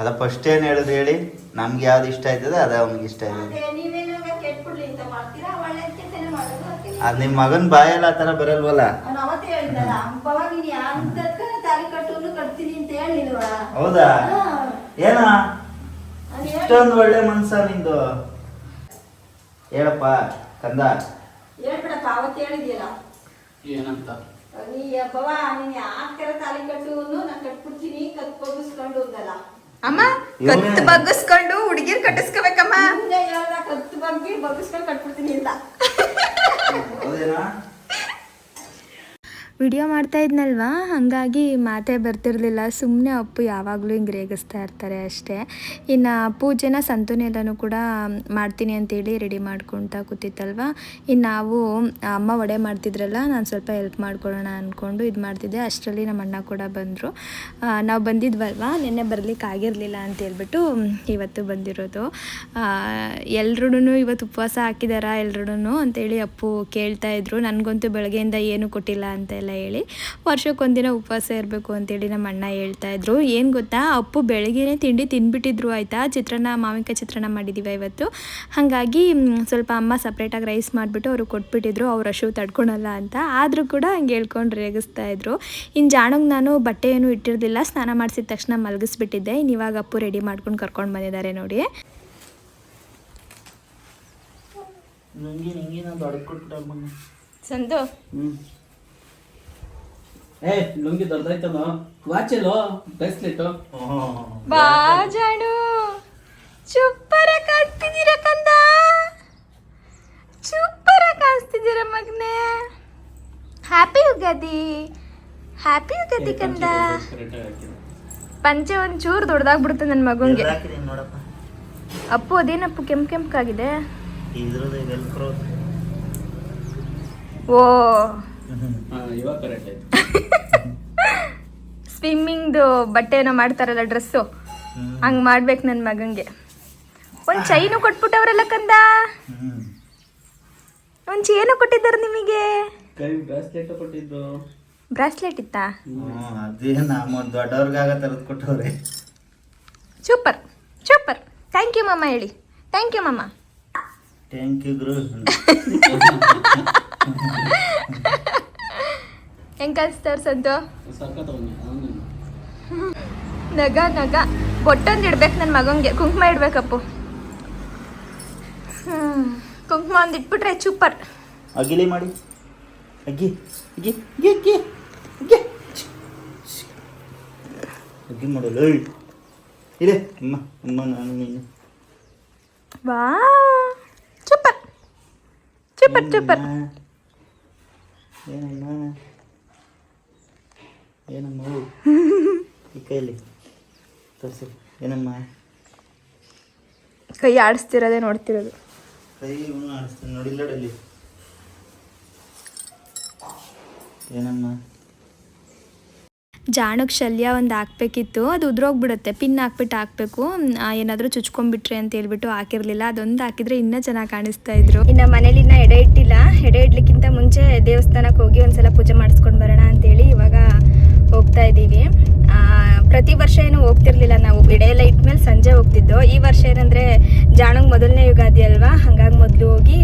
ಅದ ಫಸ್ಟ್ ಏನ್ ಹೇಳುದು ಹೇಳಿ? ನಮ್ಗೆ ಯಾವ್ದು ಇಷ್ಟ ಆಯ್ತದೆ ಅದ ಅವ್ನಿಗೆ ಇಷ್ಟ ಆಯ್ತದೆ. ಅದ್ ನಿಮ್ ಮಗನ್ ಬಾಯಲ್ಲ ಆ ತರ ಬರಲ್ವಲ್ಲ. ಅವ್ನು ಅವತ್ತೇ ಹೇಳಿದ್ನಲ್ಲ ಅಪ್ಪವ ನೀನು ಯಾರ ತಾಲಿ ಕಟ್ಟುನು ಕಟ್ತೀನಿ ಅಂತ ಹೇಳಿಲ್ವಾ? ಹೌದಾ? ಏನ ಅದು ಇಷ್ಟೊಂದು ಒಳ್ಳೆ ಮನ್ಸ ನಿಂದು? ಹೇಳಪ್ಪ ಕಂದ. ಹೇಳ್ಬಿಡಪ್ಪ, ಅವತ್ತು ಹೇಳಿದ್ಯಲ್ಲ ಏನಂತ? ನೀ ಅಪ್ಪವ ನೀನು ಯಾರ ತಾಲಿ ಕಟ್ಟುನು ನಾನು ಕಟ್ಬಿಡ್ತೀನಿ ಕತ್ ಬಗ್ಗಿಸ್ಕೊಂಡು ಅಂದಲ್ಲ. ಅಮ್ಮ ಕತ್ತು ಬಗ್ಗಿಸ್ಕೊಂಡು ಹುಡುಗಿರ್ ಕಟ್ಟಿಸ್ಕೋಬೇಕಮ್ಮ. ಮುಂದೆ ಹೇಳ್ದ ಕತ್ತು ಬಗ್ಗೆ ಬಗ್ಗಿಸ್ಕೊಂಡು ಕಟ್ಬಿಡ್ತೀನಿ ಅಂತ. ಹೌದೇನಾ? ವಿಡಿಯೋ ಮಾಡ್ತಾ ಇದ್ನಲ್ವಾ, ಹಾಗಾಗಿ ಮಾತೇ ಬರ್ತಿರ್ಲಿಲ್ಲ. ಸುಮ್ಮನೆ ಅಪ್ಪು ಯಾವಾಗಲೂ ಹಿಂಗೆ ರೇಗಿಸ್ತಾ ಇರ್ತಾರೆ ಅಷ್ಟೇ. ಇನ್ನು ಪೂಜೆನ ಸಂತೂನೆಲ್ಲನೂ ಕೂಡ ಮಾಡ್ತೀನಿ ಅಂತೇಳಿ ರೆಡಿ ಮಾಡ್ಕೊತಾ ಕೂತಿತ್ತಲ್ವ. ಇನ್ನು ನಾವು ಅಮ್ಮ ವಡೆ ಮಾಡ್ತಿದ್ರಲ್ಲ, ನಾನು ಸ್ವಲ್ಪ ಹೆಲ್ಪ್ ಮಾಡ್ಕೊಳ್ಳೋಣ ಅಂದ್ಕೊಂಡು ಇದು ಮಾಡ್ತಿದ್ದೆ. ಅಷ್ಟರಲ್ಲಿ ನಮ್ಮ ಅಣ್ಣ ಕೂಡ ಬಂದರು. ನಾವು ಬಂದಿದ್ವಲ್ವ, ನಿನ್ನೆ ಬರಲಿಕ್ಕೆ ಆಗಿರಲಿಲ್ಲ ಅಂತ ಹೇಳ್ಬಿಟ್ಟು ಇವತ್ತು ಬಂದಿರೋದು. ಎಲ್ರೂ ಇವತ್ತು ಉಪವಾಸ ಹಾಕಿದಾರಾ ಎಲ್ರೂ ಅಂತೇಳಿ ಅಪ್ಪು ಕೇಳ್ತಾಯಿದ್ರು. ನನಗಂತೂ ಬೆಳಗ್ಗೆಯಿಂದ ಏನೂ ಕೊಟ್ಟಿಲ್ಲ ಅಂತ ಹೇಳಿ ವರ್ಷಕ್ಕೊಂದಿನ ಉಪವಾಸ ಇರಬೇಕು ಅಂತೇಳಿ ನಮ್ಮ ಅಣ್ಣ ಹೇಳ್ತಾಯಿದ್ರು. ಏನು ಗೊತ್ತಾ, ಅಪ್ಪು ಬೆಳಗ್ಗೆನೇ ತಿಂಡಿ ತಿಂದ್ಬಿಟ್ಟಿದ್ರು ಆಯಿತಾ. ಚಿತ್ರಾನ್ನ, ಮಾವಿನಕಾಯಿ ಚಿತ್ರಾನ್ನ ಮಾಡಿದ್ದೀವಿ ಇವತ್ತು. ಹಾಗಾಗಿ ಸ್ವಲ್ಪ ಅಮ್ಮ ಸಪ್ರೇಟಾಗಿ ರೈಸ್ ಮಾಡಿಬಿಟ್ಟು ಅವ್ರಿಗೆ ಕೊಟ್ಬಿಟ್ಟಿದ್ರು, ಅವ್ರು ಹಶು ತಡ್ಕೊಳಲ್ಲ ಅಂತ. ಆದರೂ ಕೂಡ ಹಂಗೆ ಹೇಳ್ಕೊಂಡು ರೇಗಿಸ್ತಾಯಿದ್ರು. ಇನ್ನು ಜಾಣಗೆ ನಾನು ಬಟ್ಟೆ ಏನೂ ಇಟ್ಟಿರಲಿಲ್ಲ, ಸ್ನಾನ ಮಾಡಿಸಿದ ತಕ್ಷಣ ಮಲಗಿಸ್ಬಿಟ್ಟಿದ್ದೆ. ಇನ್ನು ಇವಾಗ ಅಪ್ಪು ರೆಡಿ ಮಾಡ್ಕೊಂಡು ಕರ್ಕೊಂಡು ಬಂದಿದ್ದಾರೆ ನೋಡಿ. ಸಂತು ಲುಂಗಿ ದೊಡ್ಡದಾಯ್ತಲ್ಲ, ವಾಚೆಲ್ಲೋ ಬ್ರೇಸ್ಲೆಟು. ಬಾ ಜಾಣು, ಸೂಪರ್ ಕಾಣಿಸ್ತಿದ್ದೀರ ಕಂದ, ಸೂಪರ್ ಕಾಣಿಸ್ತಿದ್ದೀರ ಮಗನೇ. ಹ್ಯಾಪಿ ಯುಗಾದಿ, ಹ್ಯಾಪಿ ಯುಗಾದಿ ಕಂದ. ಪಂಚೆ ಒಂಚೂರು ದೊಡ್ಡದಾಗ್ಬಿಡುತ್ತೆ ನನ್ನ ಮಗಂಗೆ. ನೋಡಪ್ಪ ಅಪ್ಪು ಅದೇನಪ್ಪು ಕೆಂಪು ಕೆಂಪಕ್ಕಾಗಿದೆ? ಓ ಇವಾಗ ಕರೆಕ್ಟ್ ಆಯ್ತು. ಸ್ವಿಮ್ಮಿಂಗ್ದು ಬಟ್ಟೆ ಏನೋ ಮಾಡ್ತಾರಲ್ಲ, ಡ್ರೆಸ್ಸು, ಹಂಗೆ ಮಾಡ್ಬೇಕು ನನ್ನ ಮಗಂಗೆ. ಒಂದು ಚೈನು ಕೊಟ್ಬಿಟ್ಟವ್ರಲ್ಲ ಕಂದ, ಒಂದು ಚೇನು ಕೊಟ್ಟಿದ್ದಾರೆ ನಿಮಗೆ. ಕೈ ಬ್ರಾಸ್ಲೆಟ್ ಕೊಟ್ಟಿದ್ದು. ಬ್ರಾಸ್ಲೆಟ್ ಇತ್ತಾ? ಅದೇ ನಮ್ಮ ದೊಡ್ಡವ್ರಿಗಾಗ ತರದ್ ಕೊಟ್ಟವ್ರೆ. ಸೂಪರ್ ಸೂಪರ್, ಥ್ಯಾಂಕ್ ಯು ಮಮ್ಮ ಹೇಳಿ. ಥ್ಯಾಂಕ್ ಯು ಮಮ್ಮ. ಥ್ಯಾಂಕ್ ಯು ಗುರು. ಹೆಂಗೆ ಕಾಣಿಸ್ತಾರೆ ಸಂತು? ಸಖತ್ ಅವನು. ನಗ ನಗ ಬೊಟ್ಟೊಂದು ಇಡ್ಬೇಕು ನನ್ನ ಮಗಂಗೆ. ಕುಂಕುಮ ಇಡ್ಬೇಕಪ್ಪು. ಕುಂಕುಮ ಒಂದು ಇಟ್ಬಿಟ್ರೆ ಸೂಪರ್. ಅಗಿಲಿ ಮಾಡಿ. ಅಗ್ಗಿ ಅಗ್ಗಿ ಅಗ್ಗಿ ಅಗ್ಗಿ ಅಗ್ಗಿ ಅಗ್ಗಿ ಮಾಡಲ್ಲ. ಇದೆ ಅಮ್ಮ ಅಮ್ಮ ನಾನು ನೀನು. ವಾ ಸೂಪರ್ ಸೂಪರ್ ಸೂಪರ್. ಏನಮ್ಮ ಏನಮ್ಮ ಈ ಕೈಯಲ್ಲಿ ತೋರಿಸಿ. ಏನಮ್ಮ ಕೈ ಆಡಿಸ್ತಿರೋದೇ ನೋಡ್ತಿರೋದು. ಕೈ ಇವನು ಆಡಿಸ್ತಾನೆ ನೋಡಿಲ್ಲಡಲ್ಲಿ. ಏನಮ್ಮ ಜಾಣಕ್ಕೆ ಶಲ್ಯ ಒಂದು ಹಾಕ್ಬೇಕಿತ್ತು, ಅದು ಉದ್ರೋಗ್ಬಿಡುತ್ತೆ. ಪಿನ್ ಹಾಕ್ಬೇಕು. ಏನಾದರೂ ಚುಚ್ಕೊಂಡ್ಬಿಟ್ರೆ ಅಂತ ಹೇಳ್ಬಿಟ್ಟು ಹಾಕಿರಲಿಲ್ಲ. ಅದೊಂದು ಹಾಕಿದರೆ ಇನ್ನೂ ಚೆನ್ನಾಗಿ ಕಾಣಿಸ್ತಾ ಇದ್ರು. ಇನ್ನು ಮನೇಲಿ ಇನ್ನೂ ಎಡೆ ಇಟ್ಟಿಲ್ಲ. ಎಡೆ ಇಡ್ಲಿಕ್ಕಿಂತ ಮುಂಚೆ ದೇವಸ್ಥಾನಕ್ಕೆ ಹೋಗಿ ಒಂದ್ಸಲ ಪೂಜೆ ಮಾಡಿಸ್ಕೊಂಡು ಬರೋಣ ಅಂತೇಳಿ ಇವಾಗ ಹೋಗ್ತಾ ಇದ್ದೀವಿ. ಪ್ರತಿ ವರ್ಷ ಏನು ಹೋಗ್ತಿರ್ಲಿಲ್ಲ ನಾವು, ಎಡೆ ಎಲ್ಲ ಇಟ್ಮೇಲೆ ಸಂಜೆ ಹೋಗ್ತಿದ್ದೋ. ಈ ವರ್ಷ ಏನಂದರೆ ಜಾಣಂಗೆ ಮೊದಲನೇ ಯುಗಾದಿ ಅಲ್ವಾ, ಹಾಗಾಗಿ ಮೊದಲು ಹೋಗಿ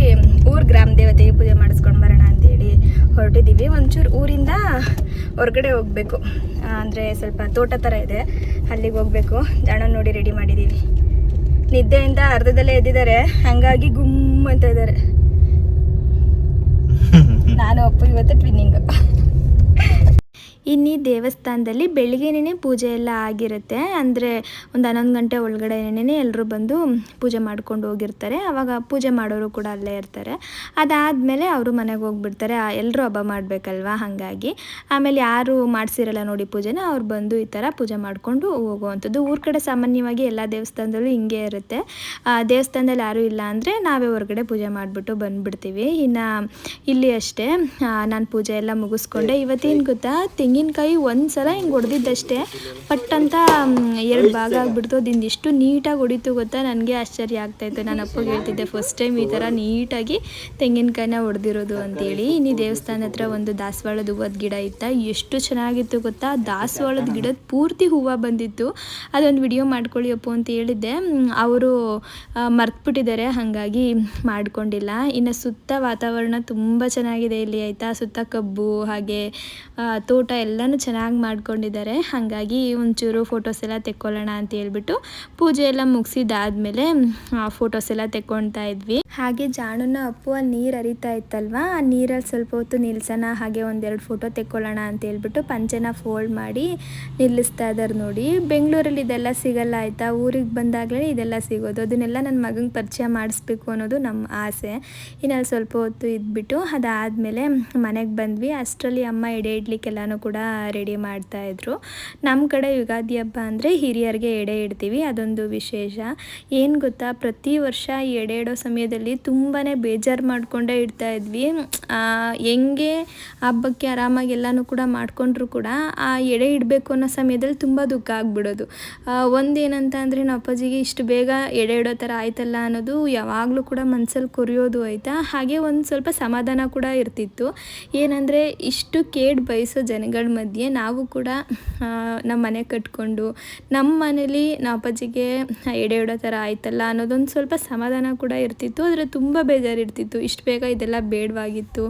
ಗ್ರಾಮ ದೇವತೆಗೆ ಪೂಜೆ ಮಾಡಿಸ್ಕೊಂಡು ಬರೋಣ ಅಂತೇಳಿ ಹೊರಟಿದ್ದೀವಿ. ಒಂಚೂರು ಊರಿಂದ ಹೊರಗಡೆ ಹೋಗಬೇಕು, ಅಂದರೆ ಸ್ವಲ್ಪ ತೋಟ ಥರ ಇದೆ, ಅಲ್ಲಿಗೆ ಹೋಗಬೇಕು. ಜಾಣ ನೋಡಿ ರೆಡಿ ಮಾಡಿದ್ದೀವಿ. ನಿದ್ದೆಯಿಂದ ಅರ್ಧದಲ್ಲೇ ಎದ್ದಿದ್ದಾರೆ, ಹಾಗಾಗಿ ಗುಮ್ ಅಂತ ಇದ್ದಾರೆ. ನಾನು ಅಪ್ಪು ಇವತ್ತು ಟ್ವಿನ್ನಿಂಗು. ಇನ್ನು ಈ ದೇವಸ್ಥಾನದಲ್ಲಿ ಬೆಳಿಗ್ಗೆನೇ ಪೂಜೆ ಎಲ್ಲ ಆಗಿರುತ್ತೆ. ಅಂದರೆ ಒಂದು 11 ಗಂಟೆ ಒಳಗಡೆನೇ ಎಲ್ಲರೂ ಬಂದು ಪೂಜೆ ಮಾಡ್ಕೊಂಡು ಹೋಗಿರ್ತಾರೆ. ಆವಾಗ ಪೂಜೆ ಮಾಡೋರು ಕೂಡ ಅಲ್ಲೇ ಇರ್ತಾರೆ. ಅದಾದಮೇಲೆ ಅವರು ಮನೆಗೆ ಹೋಗ್ಬಿಡ್ತಾರೆ. ಎಲ್ಲರೂ ಹಬ್ಬ ಮಾಡಬೇಕಲ್ವ, ಹಾಗಾಗಿ. ಆಮೇಲೆ ಯಾರು ಮಾಡಿಸಿರಲ್ಲ ನೋಡಿ ಪೂಜೆನ, ಅವ್ರು ಬಂದು ಈ ಥರ ಪೂಜೆ ಮಾಡಿಕೊಂಡು ಹೋಗುವಂಥದ್ದು. ಊರ ಕಡೆ ಸಾಮಾನ್ಯವಾಗಿ ಎಲ್ಲ ದೇವಸ್ಥಾನದಲ್ಲೂ ಹಿಂಗೆ ಇರುತ್ತೆ. ದೇವಸ್ಥಾನದಲ್ಲಿ ಯಾರೂ ಇಲ್ಲ ಅಂದರೆ ನಾವೇ ಹೊರಗಡೆ ಪೂಜೆ ಮಾಡಿಬಿಟ್ಟು ಬಂದುಬಿಡ್ತೀವಿ. ಇನ್ನು ಇಲ್ಲಿ ಅಷ್ಟೇ, ನಾನು ಪೂಜೆ ಎಲ್ಲ ಮುಗಿಸ್ಕೊಂಡೆ. ಇವತ್ತೇನು ಗೊತ್ತಾ, ತೆಂಗಿನಕಾಯಿ ಒಂದು ಸಲ ಹಿಂಗೆ ಹೊಡೆದಿದ್ದಷ್ಟೇ ಪಟ್ಟಂತ 2 ಭಾಗ ಆಗಿಬಿಡ್ತು. ಅದಿಂದ ಎಷ್ಟು ನೀಟಾಗಿ ಹೊಡಿತು ಗೊತ್ತಾ, ನನಗೆ ಆಶ್ಚರ್ಯ ಆಗ್ತಾಯಿತ್ತು. ನಾನು ಅಪ್ಪಗೆ ಹೇಳ್ತಿದ್ದೆ ಫಸ್ಟ್ ಟೈಮ್ ಈ ಥರ ನೀಟಾಗಿ ತೆಂಗಿನಕಾಯಿನ ಹೊಡೆದಿರೋದು ಅಂತೇಳಿ. ಇನ್ನು ದೇವಸ್ಥಾನ ಹತ್ರ ಒಂದು ದಾಸವಾಳದ ಹೂವದ ಗಿಡ ಇತ್ತ, ಎಷ್ಟು ಚೆನ್ನಾಗಿತ್ತು ಗೊತ್ತಾ. ದಾಸವಾಳದ ಗಿಡದ ಪೂರ್ತಿ ಹೂವು ಬಂದಿತ್ತು. ಅದೊಂದು ವಿಡಿಯೋ ಮಾಡ್ಕೊಳ್ಳಿ ಅಪ್ಪು ಅಂತ ಹೇಳಿದ್ದೆ, ಅವರು ಮರ್ತ್ಬಿಟ್ಟಿದ್ದಾರೆ, ಹಾಗಾಗಿ ಮಾಡ್ಕೊಂಡಿಲ್ಲ. ಇನ್ನು ಸುತ್ತ ವಾತಾವರಣ ತುಂಬ ಚೆನ್ನಾಗಿದೆ ಇಲ್ಲಿ ಆಯಿತಾ. ಸುತ್ತ ಕಬ್ಬು ಹಾಗೆ ತೋಟ ಎಲ್ಲನೂ ಚೆನ್ನಾಗಿ ಮಾಡ್ಕೊಂಡಿದ್ದಾರೆ. ಹಾಗಾಗಿ ಒಂಚೂರು ಫೋಟೋಸ್ ಎಲ್ಲ ತೆಕ್ಕೊಳ್ಳೋಣ ಅಂತ ಹೇಳ್ಬಿಟ್ಟು ಪೂಜೆ ಎಲ್ಲ ಮುಗಿಸಿದಾದ್ಮೇಲೆ ಫೋಟೋಸ್ ಎಲ್ಲ ತೆಕ್ಕೊಳ್ತಾ ಇದ್ವಿ. ಹಾಗೆ ಜಾಣುನ ಅಪ್ಪು ಅಲ್ಲಿ ನೀರು ಹರಿತಾ ಇತ್ತಲ್ವ, ಆ ನೀರಲ್ಲಿ ಸ್ವಲ್ಪ ಹೊತ್ತು ನಿಲ್ಸೋಣ, ಹಾಗೆ ಒಂದೆರಡು ಫೋಟೋ ತೆಕ್ಕೊಳ್ಳೋಣ ಅಂತ ಹೇಳ್ಬಿಟ್ಟು ಪಂಚೆನ ಫೋಲ್ಡ್ ಮಾಡಿ ನಿಲ್ಲಿಸ್ತಾ ಇದ್ದಾರೆ ನೋಡಿ. ಬೆಂಗಳೂರಲ್ಲಿ ಇದೆಲ್ಲ ಸಿಗಲ್ಲ ಆಯಿತಾ, ಊರಿಗೆ ಬಂದಾಗಲೇ ಇದೆಲ್ಲ ಸಿಗೋದು. ಅದನ್ನೆಲ್ಲ ನನ್ನ ಮಗಂಗೆ ಪರಿಚಯ ಮಾಡಿಸ್ಬೇಕು ಅನ್ನೋದು ನಮ್ಮ ಆಸೆ. ಇನ್ನು ಸ್ವಲ್ಪ ಹೊತ್ತು ಇದ್ಬಿಟ್ಟು ಅದಾದಮೇಲೆ ಮನೆಗೆ ಬಂದ್ವಿ. ಅಷ್ಟರಲ್ಲಿ ಅಮ್ಮ ಎಡೆ ಇಡ್ಲಿಕ್ಕೆಲ್ಲನೂ ಕೂಡ ರೆಡಿ ಮಾಡ್ತಾಯಿದ್ರು. ನಮ್ಮ ಕಡೆ ಯುಗಾದಿ ಹಬ್ಬ ಅಂದರೆ ಹಿರಿಯರಿಗೆ ಎಡೆ ಇಡ್ತೀವಿ, ಅದೊಂದು ವಿಶೇಷ. ಏನು ಗೊತ್ತಾ, ಪ್ರತಿ ವರ್ಷ ಈ ಎಡೆ ಇಡೋ ಸಮಯದಲ್ಲಿ ತುಂಬಾ ಬೇಜಾರು ಮಾಡಿಕೊಂಡೇ ಇಡ್ತಾ ಇದ್ವಿ. ಹೆಂಗೆ ಹಬ್ಬಕ್ಕೆ ಆರಾಮಾಗಿ ಎಲ್ಲನೂ ಕೂಡ ಮಾಡಿಕೊಂಡ್ರು ಕೂಡ ಆ ಎಡೆ ಇಡಬೇಕು ಅನ್ನೋ ಸಮಯದಲ್ಲಿ ತುಂಬ ದುಃಖ ಆಗಿಬಿಡೋದು. ಒಂದೇನಂತ ಅಂದರೆ ನಮ್ಮ ಅಪ್ಪಾಜಿಗೆ ಇಷ್ಟು ಬೇಗ ಎಡೆ ಇಡೋ ಥರ ಆಯ್ತಲ್ಲ ಅನ್ನೋದು ಯಾವಾಗಲೂ ಕೂಡ ಮನಸ್ಸಲ್ಲಿ ಕೊರಿಯೋದು ಆಯಿತಾ. ಹಾಗೆ ಒಂದು ಸ್ವಲ್ಪ ಸಮಾಧಾನ ಕೂಡ ಇರ್ತಿತ್ತು. ಏನಂದರೆ ಇಷ್ಟು ಕೇಡು ಬಯಸೋ ಜನಗಳ ಮಧ್ಯೆ ನಾವು ಕೂಡ ನಮ್ಮ ಮನೆ ಕಟ್ಕೊಂಡು ನಮ್ಮ ಮನೇಲಿ ನಮ್ಮ ಅಪ್ಪಾಜಿಗೆ ಎಡೆ ಇಡೋ ಥರ ಆಯ್ತಲ್ಲ ಅನ್ನೋದೊಂದು ಸ್ವಲ್ಪ ಸಮಾಧಾನ ಕೂಡ ಇರ್ತಿತ್ತು. ಆದರೆ ತುಂಬ ಬೇಜಾರಿರ್ತಿತ್ತು, ಇಷ್ಟು ಬೇಗ ಇದೆಲ್ಲ ಬೇಡವಾಗಿತ್ತು,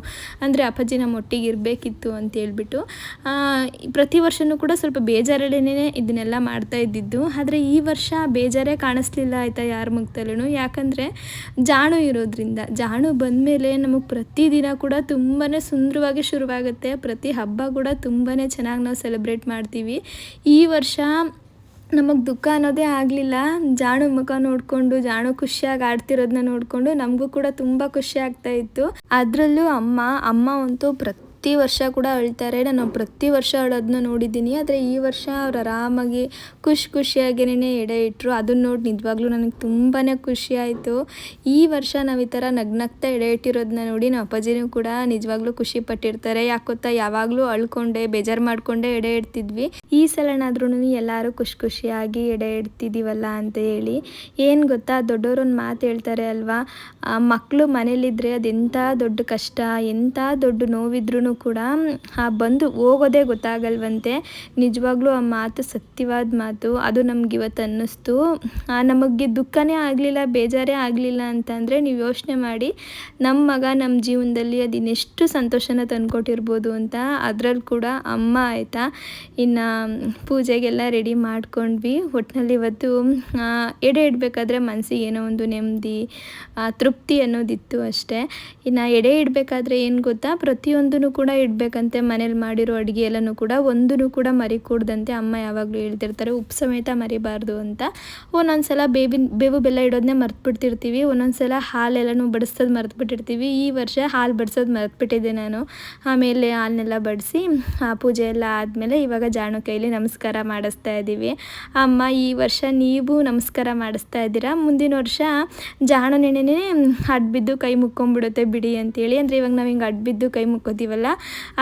ಅಂದರೆ ಅಪ್ಪಾಜಿ ನಮ್ಮ ಒಟ್ಟಿಗೆ ಇರಬೇಕಿತ್ತು ಅಂತ ಹೇಳ್ಬಿಟ್ಟು. ಪ್ರತಿ ವರ್ಷವೂ ಕೂಡ ಸ್ವಲ್ಪ ಬೇಜಾರಲ್ಲೇ ಇದನ್ನೆಲ್ಲ ಮಾಡ್ತಾ ಇದ್ದಿದ್ದು. ಆದರೆ ಈ ವರ್ಷ ಬೇಜಾರೇ ಕಾಣಿಸ್ಲಿಲ್ಲ ಆಯಿತಾ ಯಾರ ಮುಖದಲ್ಲೂ. ಯಾಕಂದರೆ ಜಾಣು ಇರೋದ್ರಿಂದ. ಜಾಣು ಬಂದಮೇಲೆ ನಮಗೆ ಪ್ರತಿದಿನ ಕೂಡ ತುಂಬಾ ಸುಂದರವಾಗಿ ಶುರುವಾಗುತ್ತೆ. ಪ್ರತಿ ಹಬ್ಬ ಕೂಡ ತುಂಬಾ ಚೆನ್ನಾಗಿ ನಾವು ಸೆಲೆಬ್ರೇಟ್ ಮಾಡ್ತೀವಿ. ಈ ವರ್ಷ ನಮಗೆ ದುಃಖ ಅನ್ನೋದೇ ಆಗಲಿಲ್ಲ. ಜಾಣು ಮುಖ ನೋಡಿಕೊಂಡು, ಜಾಣು ಖುಷಿಯಾಗಿ ಆಡ್ತಿರೋದನ್ನ ನೋಡಿಕೊಂಡು ನಮಗೂ ಕೂಡ ತುಂಬ ಖುಷಿ ಆಗ್ತಾಯಿತ್ತು. ಅದರಲ್ಲೂ ಅಮ್ಮ ಅಂತೂ ಪ್ರತಿ ವರ್ಷ ಕೂಡ ಅಳ್ತಾರೆ. ನಾನು ಪ್ರತಿ ವರ್ಷ ಅಳೋದನ್ನ ನೋಡಿದ್ದೀನಿ. ಆದರೆ ಈ ವರ್ಷ ಅವ್ರು ಆರಾಮಾಗಿ ಖುಷಿಯಾಗಿಯೇ ಎಡೆ ಇಟ್ಟರು. ಅದನ್ನು ನೋಡಿ ನಿಜವಾಗ್ಲೂ ನನಗೆ ತುಂಬಾ ಖುಷಿ ಆಯಿತು. ಈ ವರ್ಷ ನಾವು ಈ ಥರ ನಗ್ನಗ್ತಾ ಎಡೆ ಇಟ್ಟಿರೋದನ್ನ ನೋಡಿ ನಮ್ಮ ಅಪ್ಪಾಜಿನೂ ಕೂಡ ನಿಜವಾಗ್ಲೂ ಖುಷಿ ಪಟ್ಟಿರ್ತಾರೆ. ಯಾಕೊತ್ತಾ ಯಾವಾಗಲೂ ಅಳ್ಕೊಂಡೆ ಬೇಜಾರು ಮಾಡಿಕೊಂಡೇ ಎಡೆ ಇಡ್ತಿದ್ವಿ. ಈ ಸಲನಾದ್ರೂ ಎಲ್ಲರೂ ಖುಷಿಯಾಗಿ ಎಡೆ ಇಡ್ತಿದ್ದೀವಲ್ಲ ಅಂತ ಹೇಳಿ. ಏನು ಗೊತ್ತಾ, ದೊಡ್ಡವರೊಂದು ಮಾತು ಹೇಳ್ತಾರೆ ಅಲ್ವಾ, ಮಕ್ಕಳು ಮನೇಲಿದ್ದರೆ ಅದೆಂಥ ದೊಡ್ಡ ಕಷ್ಟ, ಎಂಥ ದೊಡ್ಡ ನೋವಿದ್ರೂ ಕೂಡ ಬಂದು ಹೋಗೋದೇ ಗೊತ್ತಾಗಲ್ವಂತೆ. ನಿಜವಾಗ್ಲೂ ಆ ಮಾತು ಸತ್ಯವಾದ ಮಾತು. ಅದು ನಮ್ಗೆ ಇವತ್ತು ಅನ್ನಿಸ್ತು. ನಮಗೆ ದುಃಖನೇ ಆಗಲಿಲ್ಲ, ಬೇಜಾರೇ ಆಗಲಿಲ್ಲ ಅಂತಂದರೆ ನೀವು ಯೋಚನೆ ಮಾಡಿ, ನಮ್ಮ ಮಗ ನಮ್ಮ ಜೀವನದಲ್ಲಿ ಅದಿನ್ನೆಷ್ಟು ಸಂತೋಷನ ತಂದುಕೊಟ್ಟಿರ್ಬೋದು ಅಂತ. ಅದರಲ್ಲಿ ಕೂಡ ಅಮ್ಮ ಆಯಿತಾ. ಇನ್ನು ಪೂಜೆಗೆಲ್ಲ ರೆಡಿ ಮಾಡ್ಕೊಂಡ್ವಿ. ಒಟ್ಟಿನಲ್ಲಿ ಇವತ್ತು ಎಡೆ ಇಡಬೇಕಾದ್ರೆ ಮನಸ್ಸಿಗೆ ಏನೋ ಒಂದು ನೆಮ್ಮದಿ, ತೃಪ್ತಿ ಅನ್ನೋದಿತ್ತು ಅಷ್ಟೇ. ಇನ್ನು ಎಡೆ ಇಡಬೇಕಾದ್ರೆ ಏನು ಗೊತ್ತಾ, ಪ್ರತಿಯೊಂದೂ ಕೂಡ ಇಡಬೇಕಂತೆ. ಮನೇಲಿ ಮಾಡಿರೋ ಅಡುಗೆ ಎಲ್ಲನೂ ಕೂಡ ಒಂದೂ ಕೂಡ ಮರಿಕೂಡ್ದಂತೆ ಅಮ್ಮ ಯಾವಾಗಲೂ ಹೇಳ್ತಿರ್ತಾರೆ, ಉಪ್ಪು ಸಮೇತ ಮರಿಬಾರ್ದು ಅಂತ. ಒಂದೊಂದು ಸಲ ಬೇವು ಬೆಲ್ಲ ಇಡೋದನ್ನೇ ಮರ್ತ್ಬಿಟ್ಟಿರ್ತೀವಿ, ಒಂದೊಂದು ಸಲ ಹಾಲೆಲ್ಲನೂ ಬಡಿಸೋದು ಮರ್ತ್ಬಿಟ್ಟಿರ್ತೀವಿ. ಈ ವರ್ಷ ಹಾಲು ಬಡಿಸೋದು ಮರ್ತ್ಬಿಟ್ಟಿದ್ದೆ ನಾನು. ಆಮೇಲೆ ಹಾಲನ್ನೆಲ್ಲ ಬಡಿಸಿ ಪೂಜೆ ಎಲ್ಲ ಆದಮೇಲೆ ಇವಾಗ ಜಾಣು ಕೈಲಿ ನಮಸ್ಕಾರ ಮಾಡಿಸ್ತಾ ಇದ್ದೀವಿ. ಅಮ್ಮ, ಈ ವರ್ಷ ನೀವು ನಮಸ್ಕಾರ ಮಾಡಿಸ್ತಾ ಇದ್ದೀರಾ, ಮುಂದಿನ ವರ್ಷ ಜಾಣು ನೆನೆನೇ ಅಡ್ಬಿದ್ದು ಕೈ ಮುಕ್ಕೊಂಬಿಡುತ್ತೆ ಬಿಡಿ ಅಂತೇಳಿ. ಅಂದರೆ ಇವಾಗ ನಾವು ಹಿಂಗೆ ಅಡ್ಬಿದ್ದು ಕೈ ಮುಕ್ಕೋತೀವಲ್ಲ,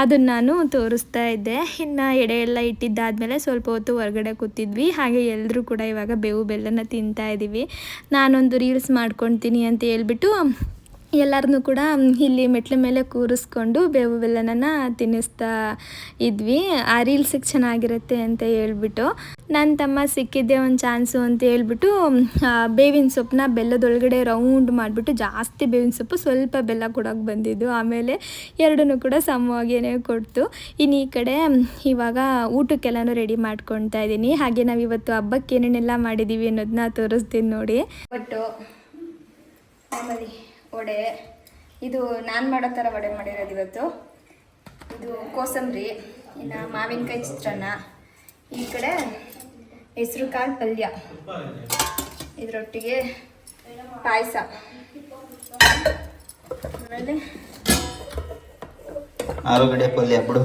ಅದನ್ನು ನಾನು ತೋರಿಸ್ತಾ ಇದ್ದೆ. ಇನ್ನು ಎಡೆ ಎಲ್ಲ ಇಟ್ಟಿದ್ದಾದಮೇಲೆ ಸ್ವಲ್ಪ ಹೊತ್ತು ಹೊರಗಡೆ ಕೂತಿದ್ವಿ. ಹಾಗೆ ಎಲ್ಲರೂ ಕೂಡ ಇವಾಗ ಬೇವು ಬೆಲ್ಲನ ತಿಂತಾ ಇದ್ದೀವಿ. ನಾನೊಂದು ರೀಲ್ಸ್ ಮಾಡ್ಕೊಳ್ತೀನಿ ಅಂತ ಹೇಳ್ಬಿಟ್ಟು ಎಲ್ಲರನ್ನೂ ಕೂಡ ಇಲ್ಲಿ ಮೆಟ್ಲ ಮೇಲೆ ಕೂರಿಸ್ಕೊಂಡು ಬೇವು ಬೆಲ್ಲನ ತಿನ್ನಿಸ್ತಾ ಇದ್ವಿ. ಆ ರೀಲ್ಸಿಗೆ ಚೆನ್ನಾಗಿರುತ್ತೆ ಅಂತ ಹೇಳ್ಬಿಟ್ಟು. ನನ್ನ ತಮ್ಮ ಸಿಕ್ಕಿದ್ದೆ ಒಂದು ಚಾನ್ಸು ಅಂತ ಹೇಳ್ಬಿಟ್ಟು ಬೇವಿನ ಸೊಪ್ಪನ್ನ ಬೆಲ್ಲದೊಳಗಡೆ ರೌಂಡ್ ಮಾಡಿಬಿಟ್ಟು, ಜಾಸ್ತಿ ಬೇವಿನ ಸೊಪ್ಪು ಸ್ವಲ್ಪ ಬೆಲ್ಲ ಕೊಡೋಕೆ ಬಂದಿದ್ದು. ಆಮೇಲೆ ಎರಡನ್ನೂ ಕೂಡ ಸಮವಾಗಿಯೇ ಕೊಡ್ತು. ಇನ್ನು ಈ ಕಡೆ ಇವಾಗ ಊಟಕ್ಕೆಲ್ಲನೂ ರೆಡಿ ಮಾಡ್ಕೊಳ್ತಾ ಇದ್ದೀನಿ. ಹಾಗೆ ನಾವಿವತ್ತು ಹಬ್ಬಕ್ಕೆ ಏನೇನೆಲ್ಲ ಮಾಡಿದ್ದೀವಿ ಅನ್ನೋದನ್ನ ತೋರಿಸ್ತೀನಿ ನೋಡಿ. ಒಟ್ಟು ಆಮೇಲೆ ವಡೆ, ಇದು ನಾನು ಮಾಡೋ ಥರ ವಡೆ ಮಾಡಿರೋದು ಇವತ್ತು. ಇದು ಕೋಸಂಬರಿ, ಇನ್ನು ಮಾವಿನಕಾಯಿ ಚಿತ್ರಾನ್ನ, ಈ ಕಡೆ ಹೆಸರು ಕಾಳು ಪಲ್ಯ, ಇದರೊಟ್ಟಿಗೆ ಪಾಯಸ, ಆಮೇಲೆ ಆಲೂಗಡ್ಡೆ ಪಲ್ಯ ಬಿಡು.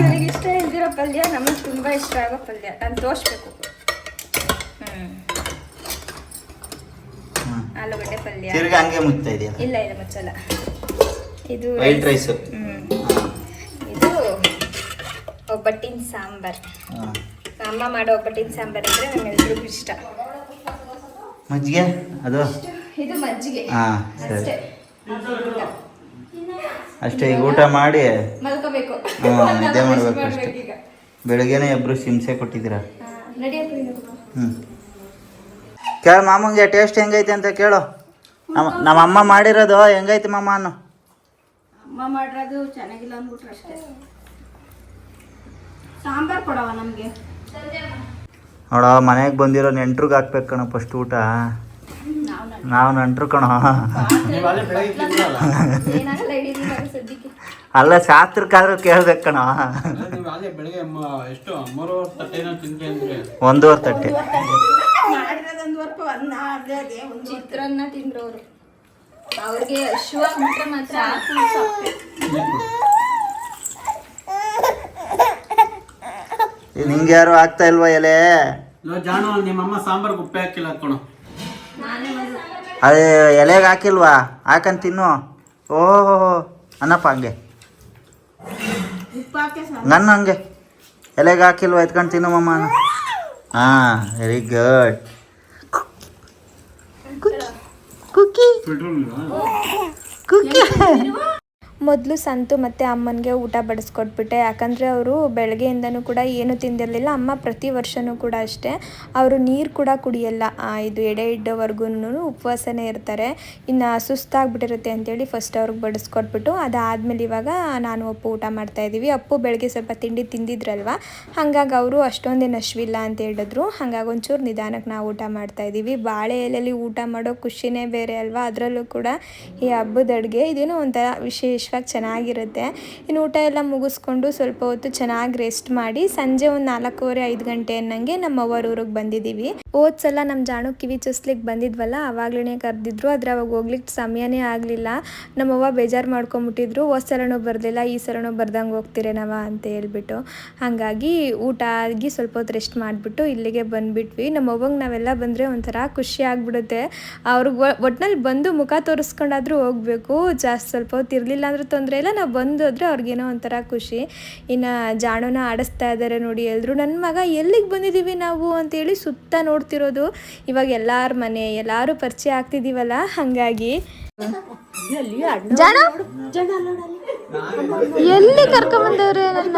ಇವ್ರಿಗೆ ಇಷ್ಟ ಇಲ್ದಿರೋ ಪಲ್ಯ ನಮಗೆ ತುಂಬ ಇಷ್ಟ ಆಗೋ ಪಲ್ಯ. ನಾನು ತೋರಿಸ್ಬೇಕು. ಆಲೂಗಡ್ಡೆ ಪಲ್ಯ. ತಿರ್ಗಿ ಹಂಗೆ ಮುಚ್ತಾ ಇದೆಯಾ? ಇಲ್ಲ ಮುಚ್ಚಲ್ಲ. ಇದು ವೈಟ್ ರೈಸು. ಇದು ಒಬ್ಬಟ್ಟಿನ ಸಾಂಬಾರ್. ಹಾಂ, ಅಮ್ಮ ಮಾಡೋ ಒಬ್ಬಟ್ಟಿನ ಸಾಂಬಾರ್ ಅಂದರೆ ನಮ್ಮೆಲ್ರಿಗೂ ಇಷ್ಟ. ಮಜ್ಜಿಗೆ ಅದು ಇದು ಮಜ್ಜಿಗೆ ಹಾಂ, ಸರಿ ಅಷ್ಟೇ. ಅಷ್ಟೇ. ಈಗ ಊಟ ಮಾಡಿ ಮಲ್ಕೋಬೇಕು. ನಿದ್ದೆ ಮಾಡ್ಬೇಕು ಅಷ್ಟೇ. ಈಗ ಬೆಳಗ್ಗೆನೇ ಇಬ್ಬರು ಹಿಂಸೆ ಕೊಟ್ಟಿದ್ದೀರಾ. ನಡೆಯಪ್ಪ. ಹ್ಞೂ, ಕೇಳು ಮಾಮಂಗೆ ಟೇಸ್ಟ್ ಹೆಂಗೈತೆ ಅಂತ ಕೇಳು. ನಮ್ಮ ಅಮ್ಮ ಮಾಡಿರೋದು ಹೆಂಗೈತೆ ಮಾಮ ಅನ್ನು. ಅಮ್ಮ ಮಾಡಿರೋದು ಚೆನ್ನಾಗಿಲ್ಲ ಅಂದ್ಬಿಟ್ರೆ ಅಷ್ಟೇ. ಸಾಂಬಾರ್ ಕೊಡವ ನಮಗೆ. ನೋಡೋ, ಮನೆಗೆ ಬಂದಿರೋ ನೆಂಟ್ರಿಗೆ ಹಾಕ್ಬೇಕು ಕಣೋ ಫಸ್ಟ್ ಊಟ. ನಾವು ನೆಂಟ್ರು ಕಣೋ. ನೀವು ಅಲ್ಲೇ ಬೆಳಗ್ಗೆ ತಿಂದ್ರಲ್ಲ? ಏನಾಗಲ್ಲ, ಹಿಡೀರಿ ಸದ್ಯಕ್ಕೆ. ಅಲ್ಲ, ಶಾಸ್ತ್ರಕ್ಕಾದ್ರೂ ಕೇಳ್ಬೇಕು ಕಣೋ. ನೀವು ಅಲ್ಲೇ ಬೆಳಗ್ಗೆ ಎಷ್ಟು 3 ತಟ್ಟೆನೋ ತಿಂದ್ರಿ ಅಂದ್ರೆ 1.5 ತಟ್ಟೆ ಮಾಡಿರೋದೊಂದು ವರ್ಪ ಅನ್ನ ಅದೇ ಒಂದು ಚಿತ್ರಾನ್ನ ತಿಂದ್ರು ಅವರು. ಅವ್ರಿಗೆ ಹಶುವಾಗ್ಬಿಟ್ರೆ ಮಾತ್ರ ನಿಂಗೆ ಯಾರು ಆಗ್ತಾ ಇಲ್ವಾ ಎಲೆ? ಜಾನು, ನಿಮ್ಮಮ್ಮ ಸಾಂಬಾರ್ಗೆ ಉಪ್ಪೆ ಹಾಕಿಲ್ಲ ಕಣೋ. ಅದೇ ಎಲೆಗೆ ಹಾಕಿಲ್ವಾ? ಹಾಕಂತ ತಿನ್ನು. ಓಹೋ, ಅನ್ನಪ್ಪ ಹಂಗೆ ಉಪ್ಪು ಹಾಕಿ ನನ್ನ ಹಂಗೆ ಎಲೆಗೆ ಹಾಕಿಲ್ವಾ? ಎತ್ಕೊಂಡು ತಿನ್ನು ಮಮ್ಮ. ಹಾಂ, ವೆರಿ ಗುಡ್. ಕುಕ್ಕಿ ಕುಕ್ಕಿ. ಮೊದಲು ಸಂತು ಮತ್ತು ಅಮ್ಮನಿಗೆ ಊಟ ಬಡಿಸ್ಕೊಟ್ಬಿಟ್ಟೆ. ಯಾಕಂದರೆ ಅವರು ಬೆಳಗ್ಗೆಯಿಂದನೂ ಕೂಡ ಏನೂ ತಿಂದಿರಲಿಲ್ಲ. ಅಮ್ಮ ಪ್ರತಿ ವರ್ಷವೂ ಕೂಡ ಅಷ್ಟೇ, ಅವರು ನೀರು ಕೂಡ ಕುಡಿಯಲ್ಲ. ಇದು ಎಡೆ ಇಡ್ಡೋವರೆಗೂ ಉಪವಾಸನೇ ಇರ್ತಾರೆ. ಇನ್ನು ಸುಸ್ತಾಗ್ಬಿಟ್ಟಿರುತ್ತೆ ಅಂತೇಳಿ ಫಸ್ಟ್ ಅವ್ರಿಗೆ ಬಡಿಸ್ಕೊಟ್ಬಿಟ್ಟು ಅದಾದಮೇಲೆ ಇವಾಗ ನಾನು ಅಪ್ಪು ಊಟ ಮಾಡ್ತಾಯಿದ್ದೀವಿ. ಅಪ್ಪು ಬೆಳಗ್ಗೆ ಸ್ವಲ್ಪ ತಿಂಡಿ ತಿಂದಿದ್ರಲ್ವ, ಹಾಗಾಗಿ ಅವರು ಅಷ್ಟೊಂದೇನು ಹಶ್ವಿಲ್ಲ ಅಂತ ಹೇಳಿದ್ರು. ಹಾಗಾಗಿ ಒಂಚೂರು ನಿಧಾನಕ್ಕೆ ನಾವು ಊಟ ಮಾಡ್ತಾಯಿದ್ದೀವಿ. ಬಾಳೆ ಎಲೆಯಲ್ಲಿ ಊಟ ಮಾಡೋ ಖುಷಿನೇ ಬೇರೆ ಅಲ್ವಾ. ಅದರಲ್ಲೂ ಕೂಡ ಈ ಹಬ್ಬದ ಅಡುಗೆ ಇದೇನೋ ಒಂಥರ ವಿಶೇಷವಾಗಿ ಚೆನ್ನಾಗಿರುತ್ತೆ. ಇನ್ನು ಊಟ ಎಲ್ಲ ಮುಗಿಸ್ಕೊಂಡು ಸ್ವಲ್ಪ ಹೊತ್ತು ಚೆನ್ನಾಗಿ ರೆಸ್ಟ್ ಮಾಡಿ ಸಂಜೆ ಒಂದು 4:15-5 ಗಂಟೆ ಅನ್ನಂಗೆ ನಮ್ಮ ಅವ್ವರ ಊರಿಗೆ ಬಂದಿದ್ದೀವಿ. ಹೋದ ಸಲ ನಮ್ಮ ಜಾಣು ಕಿವಿ ಚುಸ್ಲಿಕ್ಕೆ ಬಂದಿದ್ವಲ್ಲ, ಆವಾಗಲೇ ಕರೆದಿದ್ರು. ಆದರೆ ಅವಾಗ ಹೋಗ್ಲಿಕ್ಕೆ ಸಮಯನೇ ಆಗಲಿಲ್ಲ. ನಮ್ಮವ್ವ ಬೇಜಾರು ಮಾಡ್ಕೊಂಬಿಟ್ಟಿದ್ರು. ಹೋದ ಸಲನೂ ಬರಲಿಲ್ಲ, ಈ ಸಲನೂ ಬರ್ದಂಗೆ ಹೋಗ್ತಿರೇನವ ಅಂತ ಹೇಳ್ಬಿಟ್ಟು. ಹಾಗಾಗಿ ಊಟ ಆಗಿ ಸ್ವಲ್ಪ ಹೊತ್ತು ರೆಸ್ಟ್ ಮಾಡಿಬಿಟ್ಟು ಇಲ್ಲಿಗೆ ಬಂದುಬಿಟ್ವಿ. ನಮ್ಮವ್ವಂಗೆ ನಾವೆಲ್ಲ ಬಂದರೆ ಒಂಥರ ಖುಷಿ ಆಗಿಬಿಡುತ್ತೆ. ಅವ್ರಿಗೆ ಒಟ್ಟಿನಲ್ಲಿ ಬಂದು ಮುಖ ತೋರಿಸ್ಕೊಂಡಾದ್ರೂ ಹೋಗಬೇಕು. ಜಾಸ್ತಿ ಸ್ವಲ್ಪ ಹೊತ್ತು ಇರಲಿಲ್ಲ ಅಂದರೂ ತೊಂದರೆ ಇಲ್ಲ, ನಾವು ಬಂದೋದ್ರೆ ಅವ್ರಿಗೇನೋ ಒಂಥರ ಖುಷಿ. ಇನ್ನು ಜಾಣುನ ಆಡಿಸ್ತಾ ಇದ್ದಾರೆ ನೋಡಿ ಎಲ್ಲರೂ. ನನ್ನ ಮಗ ಎಲ್ಲಿಗೆ ಬಂದಿದ್ದೀವಿ ನಾವು ಅಂತೇಳಿ ಸುತ್ತ ನೋಡ್ತಿರೋದು. ಇವಾಗ ಎಲ್ಲರ ಮನೆ ಎಲ್ಲರೂ ಪರಿಚಯ ಆಗ್ತಿದ್ದೀವಲ್ಲ, ಹಾಗಾಗಿ ಎಲ್ಲಿ ಕರ್ಕೊಂಬಂದವ್ರೆ ನನ್ನ?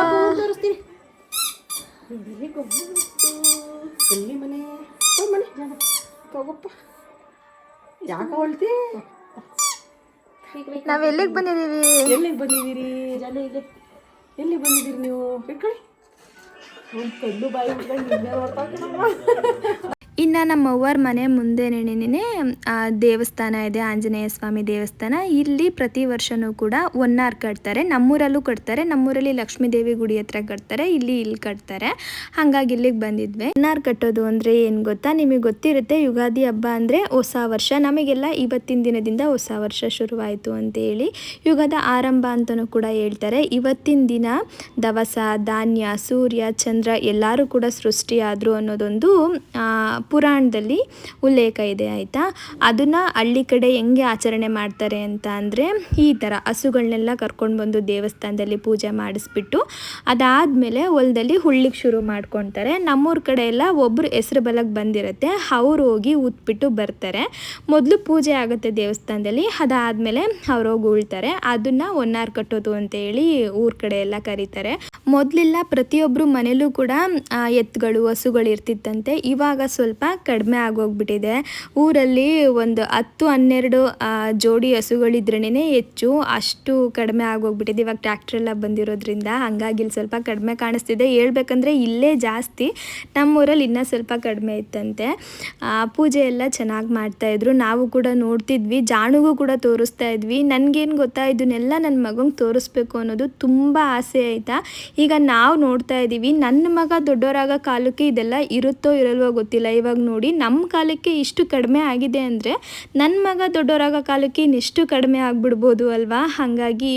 ಯಾಕೆ ಹೊಳ್ತಿ? ನಾವು ಎಲ್ಲಿಗೆ ಬಂದಿದ್ದೀವಿ? ಎಲ್ಲಿಗೆ ಬಂದಿದ್ದೀರಿ? ಎಲ್ಲಿಗೆ ಬಂದಿದ್ದೀರಿ ನೀವು? ಇಟ್ಕೊಳ್ಳಿ ಒಂದು ಕಣ್ಣು ಬಾಯಿ ಬಿಟ್ಕೊಂಡು ಇನ್ನು ನಮ್ಮ ಅವ್ವರ ಮನೆ ಮುಂದೆನೇ ದೇವಸ್ಥಾನ ಇದೆ, ಆಂಜನೇಯ ಸ್ವಾಮಿ ದೇವಸ್ಥಾನ. ಇಲ್ಲಿ ಪ್ರತಿ ವರ್ಷವೂ ಕೂಡ ಹೊನ್ನಾರು ಕಟ್ತಾರೆ. ನಮ್ಮೂರಲ್ಲೂ ಕಟ್ತಾರೆ. ನಮ್ಮೂರಲ್ಲಿ ಲಕ್ಷ್ಮೀ ದೇವಿ ಗುಡಿ ಹತ್ರ ಕಟ್ತಾರೆ, ಇಲ್ಲಿ ಕಟ್ತಾರೆ. ಹಾಗಾಗಿ ಇಲ್ಲಿಗೆ ಬಂದಿದ್ವಿ. ಹೊನ್ನಾರು ಕಟ್ಟೋದು ಅಂದರೆ ಏನು ಗೊತ್ತಾ? ನಿಮಗೆ ಗೊತ್ತಿರುತ್ತೆ, ಯುಗಾದಿ ಹಬ್ಬ ಅಂದರೆ ಹೊಸ ವರ್ಷ. ನಮಗೆಲ್ಲ ಇವತ್ತಿನ ದಿನದಿಂದ ಹೊಸ ವರ್ಷ ಶುರುವಾಯಿತು ಅಂತೇಳಿ ಯುಗದ ಆರಂಭ ಅಂತಲೂ ಕೂಡ ಹೇಳ್ತಾರೆ. ಇವತ್ತಿನ ದಿನ ದವಸ ಧಾನ್ಯ ಸೂರ್ಯ ಚಂದ್ರ ಎಲ್ಲರೂ ಕೂಡ ಸೃಷ್ಟಿಯಾದರು ಅನ್ನೋದೊಂದು ಪುರಾಣದಲ್ಲಿ ಉಲ್ಲೇಖ ಇದೆ, ಆಯಿತಾ. ಅದನ್ನು ಹಳ್ಳಿ ಕಡೆ ಹೆಂಗೆ ಆಚರಣೆ ಮಾಡ್ತಾರೆ ಅಂತ ಅಂದರೆ ಈ ಥರ ಹಸುಗಳನ್ನೆಲ್ಲ ಕರ್ಕೊಂಡು ಬಂದು ದೇವಸ್ಥಾನದಲ್ಲಿ ಪೂಜೆ ಮಾಡಿಸ್ಬಿಟ್ಟು ಅದಾದಮೇಲೆ ಹೊಲದಲ್ಲಿ ಹುಳ್ಳಿಗೆ ಶುರು ಮಾಡ್ಕೊತಾರೆ. ನಮ್ಮೂರ ಕಡೆ ಎಲ್ಲ ಒಬ್ಬರು ಹೆಸ್ರು ಬಲಕ್ಕೆ ಬಂದಿರುತ್ತೆ, ಅವ್ರು ಹೋಗಿ ಉತ್ಬಿಟ್ಟು ಬರ್ತಾರೆ. ಮೊದಲು ಪೂಜೆ ಆಗುತ್ತೆ ದೇವಸ್ಥಾನದಲ್ಲಿ, ಅದಾದಮೇಲೆ ಅವ್ರು ಹೋಗಿ ಉಳ್ತಾರೆ. ಅದನ್ನು ಹೊನ್ನಾರು ಕಟ್ಟೋದು ಅಂತೇಳಿ ಊರ ಕಡೆ ಎಲ್ಲ ಕರೀತಾರೆ. ಮೊದಲೆಲ್ಲ ಪ್ರತಿಯೊಬ್ಬರು ಮನೇಲೂ ಕೂಡ ಎತ್ತುಗಳು ಹಸುಗಳು ಇರ್ತಿತ್ತಂತೆ. ಇವಾಗ ಸ್ವಲ್ಪ ಕಡಿಮೆ ಆಗೋಗ್ಬಿಟ್ಟಿದೆ. ಊರಲ್ಲಿ ಒಂದು 10-12 ಜೋಡಿ ಹಸುಗಳಿದ್ರೇ ಹೆಚ್ಚು, ಅಷ್ಟು ಕಡಿಮೆ ಆಗೋಗ್ಬಿಟ್ಟಿದೆ. ಇವಾಗ ಟ್ರ್ಯಾಕ್ಟ್ರೆಲ್ಲ ಬಂದಿರೋದ್ರಿಂದ ಹಾಗಾಗಿ ಇಲ್ಲಿ ಸ್ವಲ್ಪ ಕಡಿಮೆ ಕಾಣಿಸ್ತಿದೆ. ಹೇಳ್ಬೇಕಂದ್ರೆ ಇಲ್ಲೇ ಜಾಸ್ತಿ, ನಮ್ಮೂರಲ್ಲಿ ಇನ್ನೂ ಸ್ವಲ್ಪ ಕಡಿಮೆ ಇತ್ತಂತೆ. ಪೂಜೆ ಎಲ್ಲ ಚೆನ್ನಾಗಿ ಮಾಡ್ತಾಯಿದ್ರು, ನಾವು ಕೂಡ ನೋಡ್ತಿದ್ವಿ. ಜಾಣುಗೂ ಕೂಡ ತೋರಿಸ್ತಾ ಇದ್ವಿ. ನನಗೇನು ಗೊತ್ತಾ, ಇದನ್ನೆಲ್ಲ ನನ್ನ ಮಗಂಗೆ ತೋರಿಸ್ಬೇಕು ಅನ್ನೋದು ತುಂಬ ಆಸೆ ಆಯಿತಾ. ಈಗ ನಾವು ನೋಡ್ತಾ ಇದ್ದೀವಿ, ನನ್ನ ಮಗ ದೊಡ್ಡವರಾಗ ಕಾಲಕ್ಕೆ ಇದೆಲ್ಲ ಇರುತ್ತೋ ಇರಲ್ವೋ ಗೊತ್ತಿಲ್ಲ. ಇವಾಗ ಇವಾಗ ನೋಡಿ ನಮ್ಮ ಕಾಲಕ್ಕೆ ಇಷ್ಟು ಕಡಿಮೆ ಆಗಿದೆ ಅಂದರೆ ನನ್ನ ಮಗ ದೊಡ್ಡವರಾಗೋ ಕಾಲಕ್ಕೆ ಇನ್ನೆಷ್ಟು ಕಡಿಮೆ ಆಗಿಬಿಡ್ಬೋದು ಅಲ್ವಾ. ಹಾಗಾಗಿ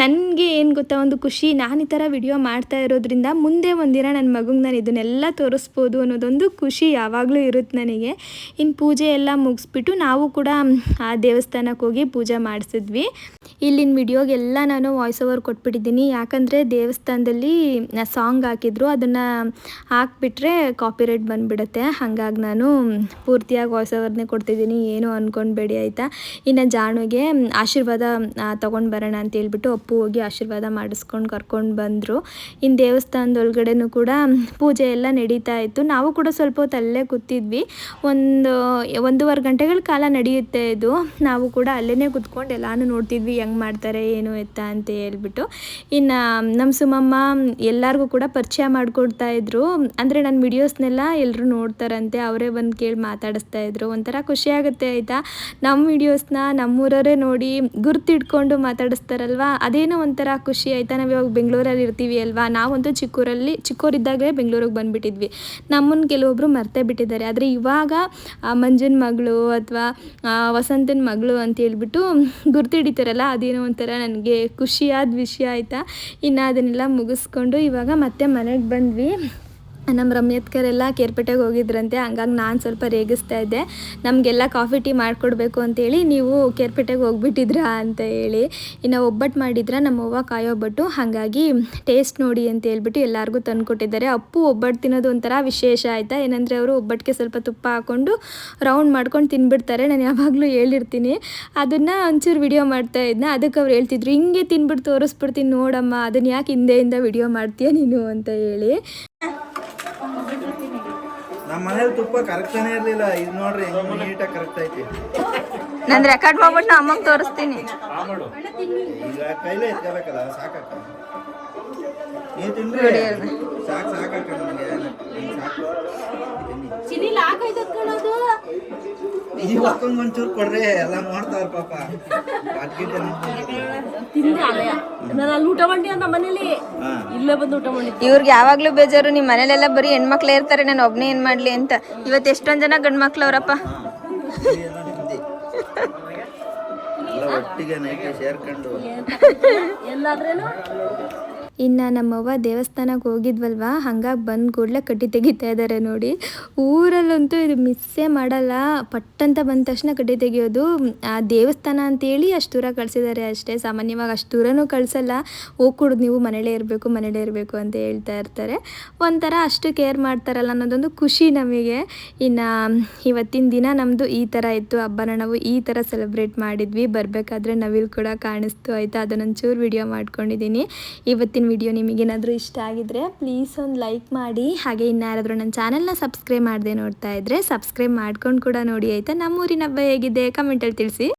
ನನಗೆ ಏನು ಗೊತ್ತಾ ಒಂದು ಖುಷಿ, ನಾನು ಈ ಥರ ವಿಡಿಯೋ ಮಾಡ್ತಾ ಇರೋದ್ರಿಂದ ಮುಂದೆ ಒಂದಿನ ನನ್ನ ಮಗುಗೆ ನಾನು ಇದನ್ನೆಲ್ಲ ತೋರಿಸ್ಬೋದು ಅನ್ನೋದೊಂದು ಖುಷಿ ಯಾವಾಗಲೂ ಇರುತ್ತೆ ನನಗೆ. ಇನ್ನು ಪೂಜೆ ಎಲ್ಲ ಮುಗಿಸ್ಬಿಟ್ಟು ನಾವು ಕೂಡ ಆ ದೇವಸ್ಥಾನಕ್ಕೆ ಹೋಗಿ ಪೂಜೆ ಮಾಡಿಸಿದ್ವಿ. ಇಲ್ಲಿನ ವಿಡಿಯೋಗೆಲ್ಲ ನಾನು ವಾಯ್ಸ್ ಓವರ್ ಕೊಟ್ಬಿಟ್ಟಿದ್ದೀನಿ, ಯಾಕಂದರೆ ದೇವಸ್ಥಾನದಲ್ಲಿ ಸಾಂಗ್ ಹಾಕಿದ್ರು, ಅದನ್ನು ಹಾಕ್ಬಿಟ್ರೆ ಕಾಪಿರೈಟ್ ಬಂದುಬಿಡುತ್ತೆ. ಹಾಗಾಗಿ ನಾನು ಪೂರ್ತಿಯಾಗಿ ವಾಯ್ಸ್ ಓವರ್ನೇ ಕೊಡ್ತಿದ್ದೀನಿ, ಏನು ಅಂದ್ಕೊಂಡ್ಬೇಡಿ ಆಯಿತಾ. ಇನ್ನು ಜಾಣುಗೆ ಆಶೀರ್ವಾದ ತೊಗೊಂಡು ಬರೋಣ ಅಂತ ಹೇಳ್ಬಿಟ್ಟು ಅಪ್ಪು ಹೋಗಿ ಆಶೀರ್ವಾದ ಮಾಡಿಸ್ಕೊಂಡು ಕರ್ಕೊಂಡು ಬಂದರು. ಇನ್ನು ದೇವಸ್ಥಾನದೊಳಗಡೆನೂ ಕೂಡ ಪೂಜೆ ಎಲ್ಲ ನಡೀತಾ ಇತ್ತು. ನಾವು ಕೂಡ ಸ್ವಲ್ಪ ಹೊತ್ತು ಅಲ್ಲೇ ಕೂತಿದ್ವಿ. 1.5 ಗಂಟೆಗಳ ಕಾಲ ನಡೆಯುತ್ತೆ ಇದು. ನಾವು ಕೂಡ ಅಲ್ಲೇ ಕೂತ್ಕೊಂಡು ಎಲ್ಲಾನು ನೋಡ್ತಿದ್ವಿ, ಹೆಂಗೆ ಮಾಡ್ತಾರೆ ಏನು ಎತ್ತ ಅಂತ ಹೇಳ್ಬಿಟ್ಟು. ಇನ್ನು ನಮ್ಮ ಸುಮಮ್ಮ ಎಲ್ಲರಿಗೂ ಕೂಡ ಪರಿಚಯ ಮಾಡಿಕೊಡ್ತಾ ಇದ್ರು. ಅಂದರೆ ನನ್ನ ವಿಡಿಯೋಸ್ನೆಲ್ಲ ಎಲ್ಲರೂ ನೋಡ್ತಾರಂತೆ, ಅವರೇ ಬಂದು ಕೇಳಿ ಮಾತಾಡಿಸ್ತಾ ಇದ್ರು. ಒಂಥರ ಖುಷಿ ಆಗುತ್ತೆ ಆಯಿತಾ. ನಮ್ಮ ವಿಡಿಯೋಸ್ನ ನಮ್ಮೂರವರೇ ನೋಡಿ ಗುರ್ತಿಟ್ಕೊಂಡು ಮಾತಾಡಿಸ್ತಾರಲ್ವ, ಅದೇನೋ ಒಂಥರ ಖುಷಿ ಆಯಿತಾ. ನಾವು ಇವಾಗ ಬೆಂಗಳೂರಲ್ಲಿ ಇರ್ತೀವಿ ಅಲ್ವಾ, ನಾವಂತೂ ಚಿಕ್ಕವರಿದ್ದಾಗಲೇ ಬೆಂಗಳೂರಿಗೆ ಬಂದುಬಿಟ್ಟಿದ್ವಿ. ನಮ್ಮನ್ನು ಕೆಲವೊಬ್ಬರು ಮರ್ತೇ ಬಿಟ್ಟಿದ್ದಾರೆ. ಆದರೆ ಇವಾಗ ಮಂಜುನ ಮಗಳು ಅಥವಾ ವಸಂತನ ಮಗಳು ಅಂತ ಹೇಳ್ಬಿಟ್ಟು ಗುರ್ತಿಡಿತಾರಲ್ಲ, ಅದೇನೋ ಒಂಥರ ನನಗೆ ಖುಷಿಯಾದ ವಿಷಯ ಆಯಿತಾ. ಇನ್ನು ಅದನ್ನೆಲ್ಲ ಮುಗಿಸ್ಕೊಂಡು ಇವಾಗ ಮತ್ತೆ ಮನೆಗೆ ಬಂದ್ವಿ. ನಮ್ಮ ರಮ್ಯತ್ಕರೆಲ್ಲ ಕೇರ್ಪೇಟೆಗೆ ಹೋಗಿದ್ರಂತೆ, ಹಂಗಾಗಿ ನಾನು ಸ್ವಲ್ಪ ರೇಗಿಸ್ತಾ ಇದ್ದೆ, ನಮಗೆಲ್ಲ ಕಾಫಿ ಟೀ ಮಾಡಿಕೊಡ್ಬೇಕು ಅಂತೇಳಿ, ನೀವು ಕೇರ್ಪೇಟೆಗೆ ಹೋಗ್ಬಿಟ್ಟಿದ್ರಾ ಅಂತ ಹೇಳಿ. ಇನ್ನು ಒಬ್ಬಟ್ಟು ಮಾಡಿದ್ರೆ ನಮ್ಮವ್ವ ಕಾಯೋ ಒಬ್ಬಟ್ಟು, ಹಾಗಾಗಿ ಟೇಸ್ಟ್ ನೋಡಿ ಅಂತ ಹೇಳ್ಬಿಟ್ಟು ಎಲ್ಲರಿಗೂ ತಂದುಕೊಟ್ಟಿದ್ದಾರೆ. ಅಪ್ಪು ಒಬ್ಬಟ್ಟು ತಿನ್ನೋದು ಒಂಥರ ವಿಶೇಷ ಆಯಿತಾ. ಏನಂದರೆ ಅವರು ಒಬ್ಬಟ್ಟಿಗೆ ಸ್ವಲ್ಪ ತುಪ್ಪ ಹಾಕ್ಕೊಂಡು ರೌಂಡ್ ಮಾಡ್ಕೊಂಡು ತಿನ್ಬಿಡ್ತಾರೆ. ನಾನು ಯಾವಾಗಲೂ ಹೇಳಿರ್ತೀನಿ, ಅದನ್ನು ಒಂಚೂರು ವಿಡಿಯೋ ಮಾಡ್ತಾ ಇದ್ನ, ಅದಕ್ಕೆ ಅವ್ರು ಹೇಳ್ತಿದ್ರು ಹಿಂಗೆ ತಿನ್ಬಿಟ್ಟು ತೋರಿಸ್ಬಿಡ್ತೀನಿ ನೋಡಮ್ಮ, ಅದನ್ನು ಯಾಕೆ ಹಿಂದೆಯಿಂದ ವಿಡಿಯೋ ಮಾಡ್ತೀಯ ನೀನು ಅಂತ ಹೇಳಿ. ನಮ್ಮ ಮನೇಲಿ ತುಪ್ಪ ಕರೆಕ್ಟಾನೇ ಇರಲಿಲ್ಲ. ಇದು ನೋಡ್ರಿ ನೀಟಾಗಿ ಕರೆಕ್ಟ್ ಐತಿ. ನಾನು ರೆಕಾರ್ಡ್ ಮಾಡ್ಬಿಟ್ಟು ನಾ ಅಮ್ಮಂಗೆ ತೋರಿಸ್ತೀನಿ. ಈಗ ಕೈಲೇ ಎತ್ಕೋಬೇಕಲ್ಲ, ಸಾಕಕ್ಕ ನೀವು ತಿನ್ರಿ, ಸಾಕಕ್ಕ ನನಗೆ ಸಾಕು. ಈ ಒಕ್ಕಂಗೆ ಒಂಚೂರು ಕೊಡ್ರಿ, ಎಲ್ಲ ನೋಡ್ತಾರ ಪಾಪ. ಊಟ ಮಾಡಿ ನಮ್ಮ ಮನೇಲಿ ಇಲ್ಲೇ ಬಂದು ಊಟ ಮಾಡಿ. ಇವ್ರಿಗೆ ಯಾವಾಗಲೂ ಬೇಜಾರು, ನಿಮ್ಮ ಮನೇಲೆಲ್ಲ ಬರೀ ಹೆಣ್ಮಕ್ಳೇ ಇರ್ತಾರೆ, ನಾನು ಒಬ್ಬನೇ ಏನು ಮಾಡಲಿ ಅಂತ. ಇವತ್ತು ಎಷ್ಟೊಂದು ಜನ ಗಂಡು ಮಕ್ಳು ಅವರಪ್ಪ. ಎಲ್ಲ ಒಟ್ಟಿಗೆ ನೈಟ್ ಸೇರ್ಕೊಂಡು ಎಲ್ಲಾದ್ರೇನು. ಇನ್ನು ನಮ್ಮವ್ವ ದೇವಸ್ಥಾನಕ್ಕೆ ಹೋಗಿದ್ವಲ್ವ, ಹಂಗಾಗಿ ಬಂದು ಕೂಡಲೇ ಕಡ್ಡಿ ತೆಗಿತಾ ಇದ್ದಾರೆ ನೋಡಿ. ಊರಲ್ಲಂತೂ ಇದು ಮಿಸ್ಸೇ ಮಾಡಲ್ಲ, ಪಟ್ಟಂತ ಬಂದ ತಕ್ಷಣ ಕಡ್ಡಿ ತೆಗಿಯೋದು. ಆ ದೇವಸ್ಥಾನ ಅಂತೇಳಿ ಅಷ್ಟು ದೂರ ಕಳಿಸಿದ್ದಾರೆ ಅಷ್ಟೇ, ಸಾಮಾನ್ಯವಾಗಿ ಅಷ್ಟು ದೂರನೂ ಕಳಿಸಲ್ಲ. ಹೋಗ್ಕೊಡೋದು ನೀವು ಮನೇಲೇ ಇರಬೇಕು ಅಂತ ಹೇಳ್ತಾ ಇರ್ತಾರೆ. ಒಂಥರ ಅಷ್ಟು ಕೇರ್ ಮಾಡ್ತಾರಲ್ಲ ಅನ್ನೋದೊಂದು ಖುಷಿ ನಮಗೆ. ಇನ್ನು ಇವತ್ತಿನ ದಿನ ನಮ್ಮದು ಈ ಥರ ಇತ್ತು, ಹಬ್ಬನ ನಾವು ಈ ಥರ ಸೆಲೆಬ್ರೇಟ್ ಮಾಡಿದ್ವಿ. ಬರಬೇಕಾದ್ರೆ ನವಿಲು ಕೂಡ ಕಾಣಿಸ್ತು ಆಯಿತಾ, ಅದನ್ನೊಂಚೂರು ವಿಡಿಯೋ ಮಾಡ್ಕೊಂಡಿದ್ದೀನಿ. ಇವತ್ತಿನ ವಿಡಿಯೋ ನಿಮಗೇನಾದರೂ ಇಷ್ಟ ಆಗಿದ್ರೆ ಪ್ಲೀಸ್ ಒಂದು ಲೈಕ್ ಮಾಡಿ. ಹಾಗೆ ಇನ್ಯಾರಾದರೂ ನನ್ನ ಚಾನಲ್ನ ಸಬ್ಸ್ಕ್ರೈಬ್ ಮಾಡದೆ ನೋಡ್ತಾ ಇದ್ದರೆ ಸಬ್ಸ್ಕ್ರೈಬ್ ಮಾಡ್ಕೊಂಡು ಕೂಡ ನೋಡಿ ಆಯಿತಾ. ನಮ್ಮೂರಿನ ಹಬ್ಬ ಹೇಗಿದೆ ಕಮೆಂಟಲ್ಲಿ ತಿಳಿಸಿ.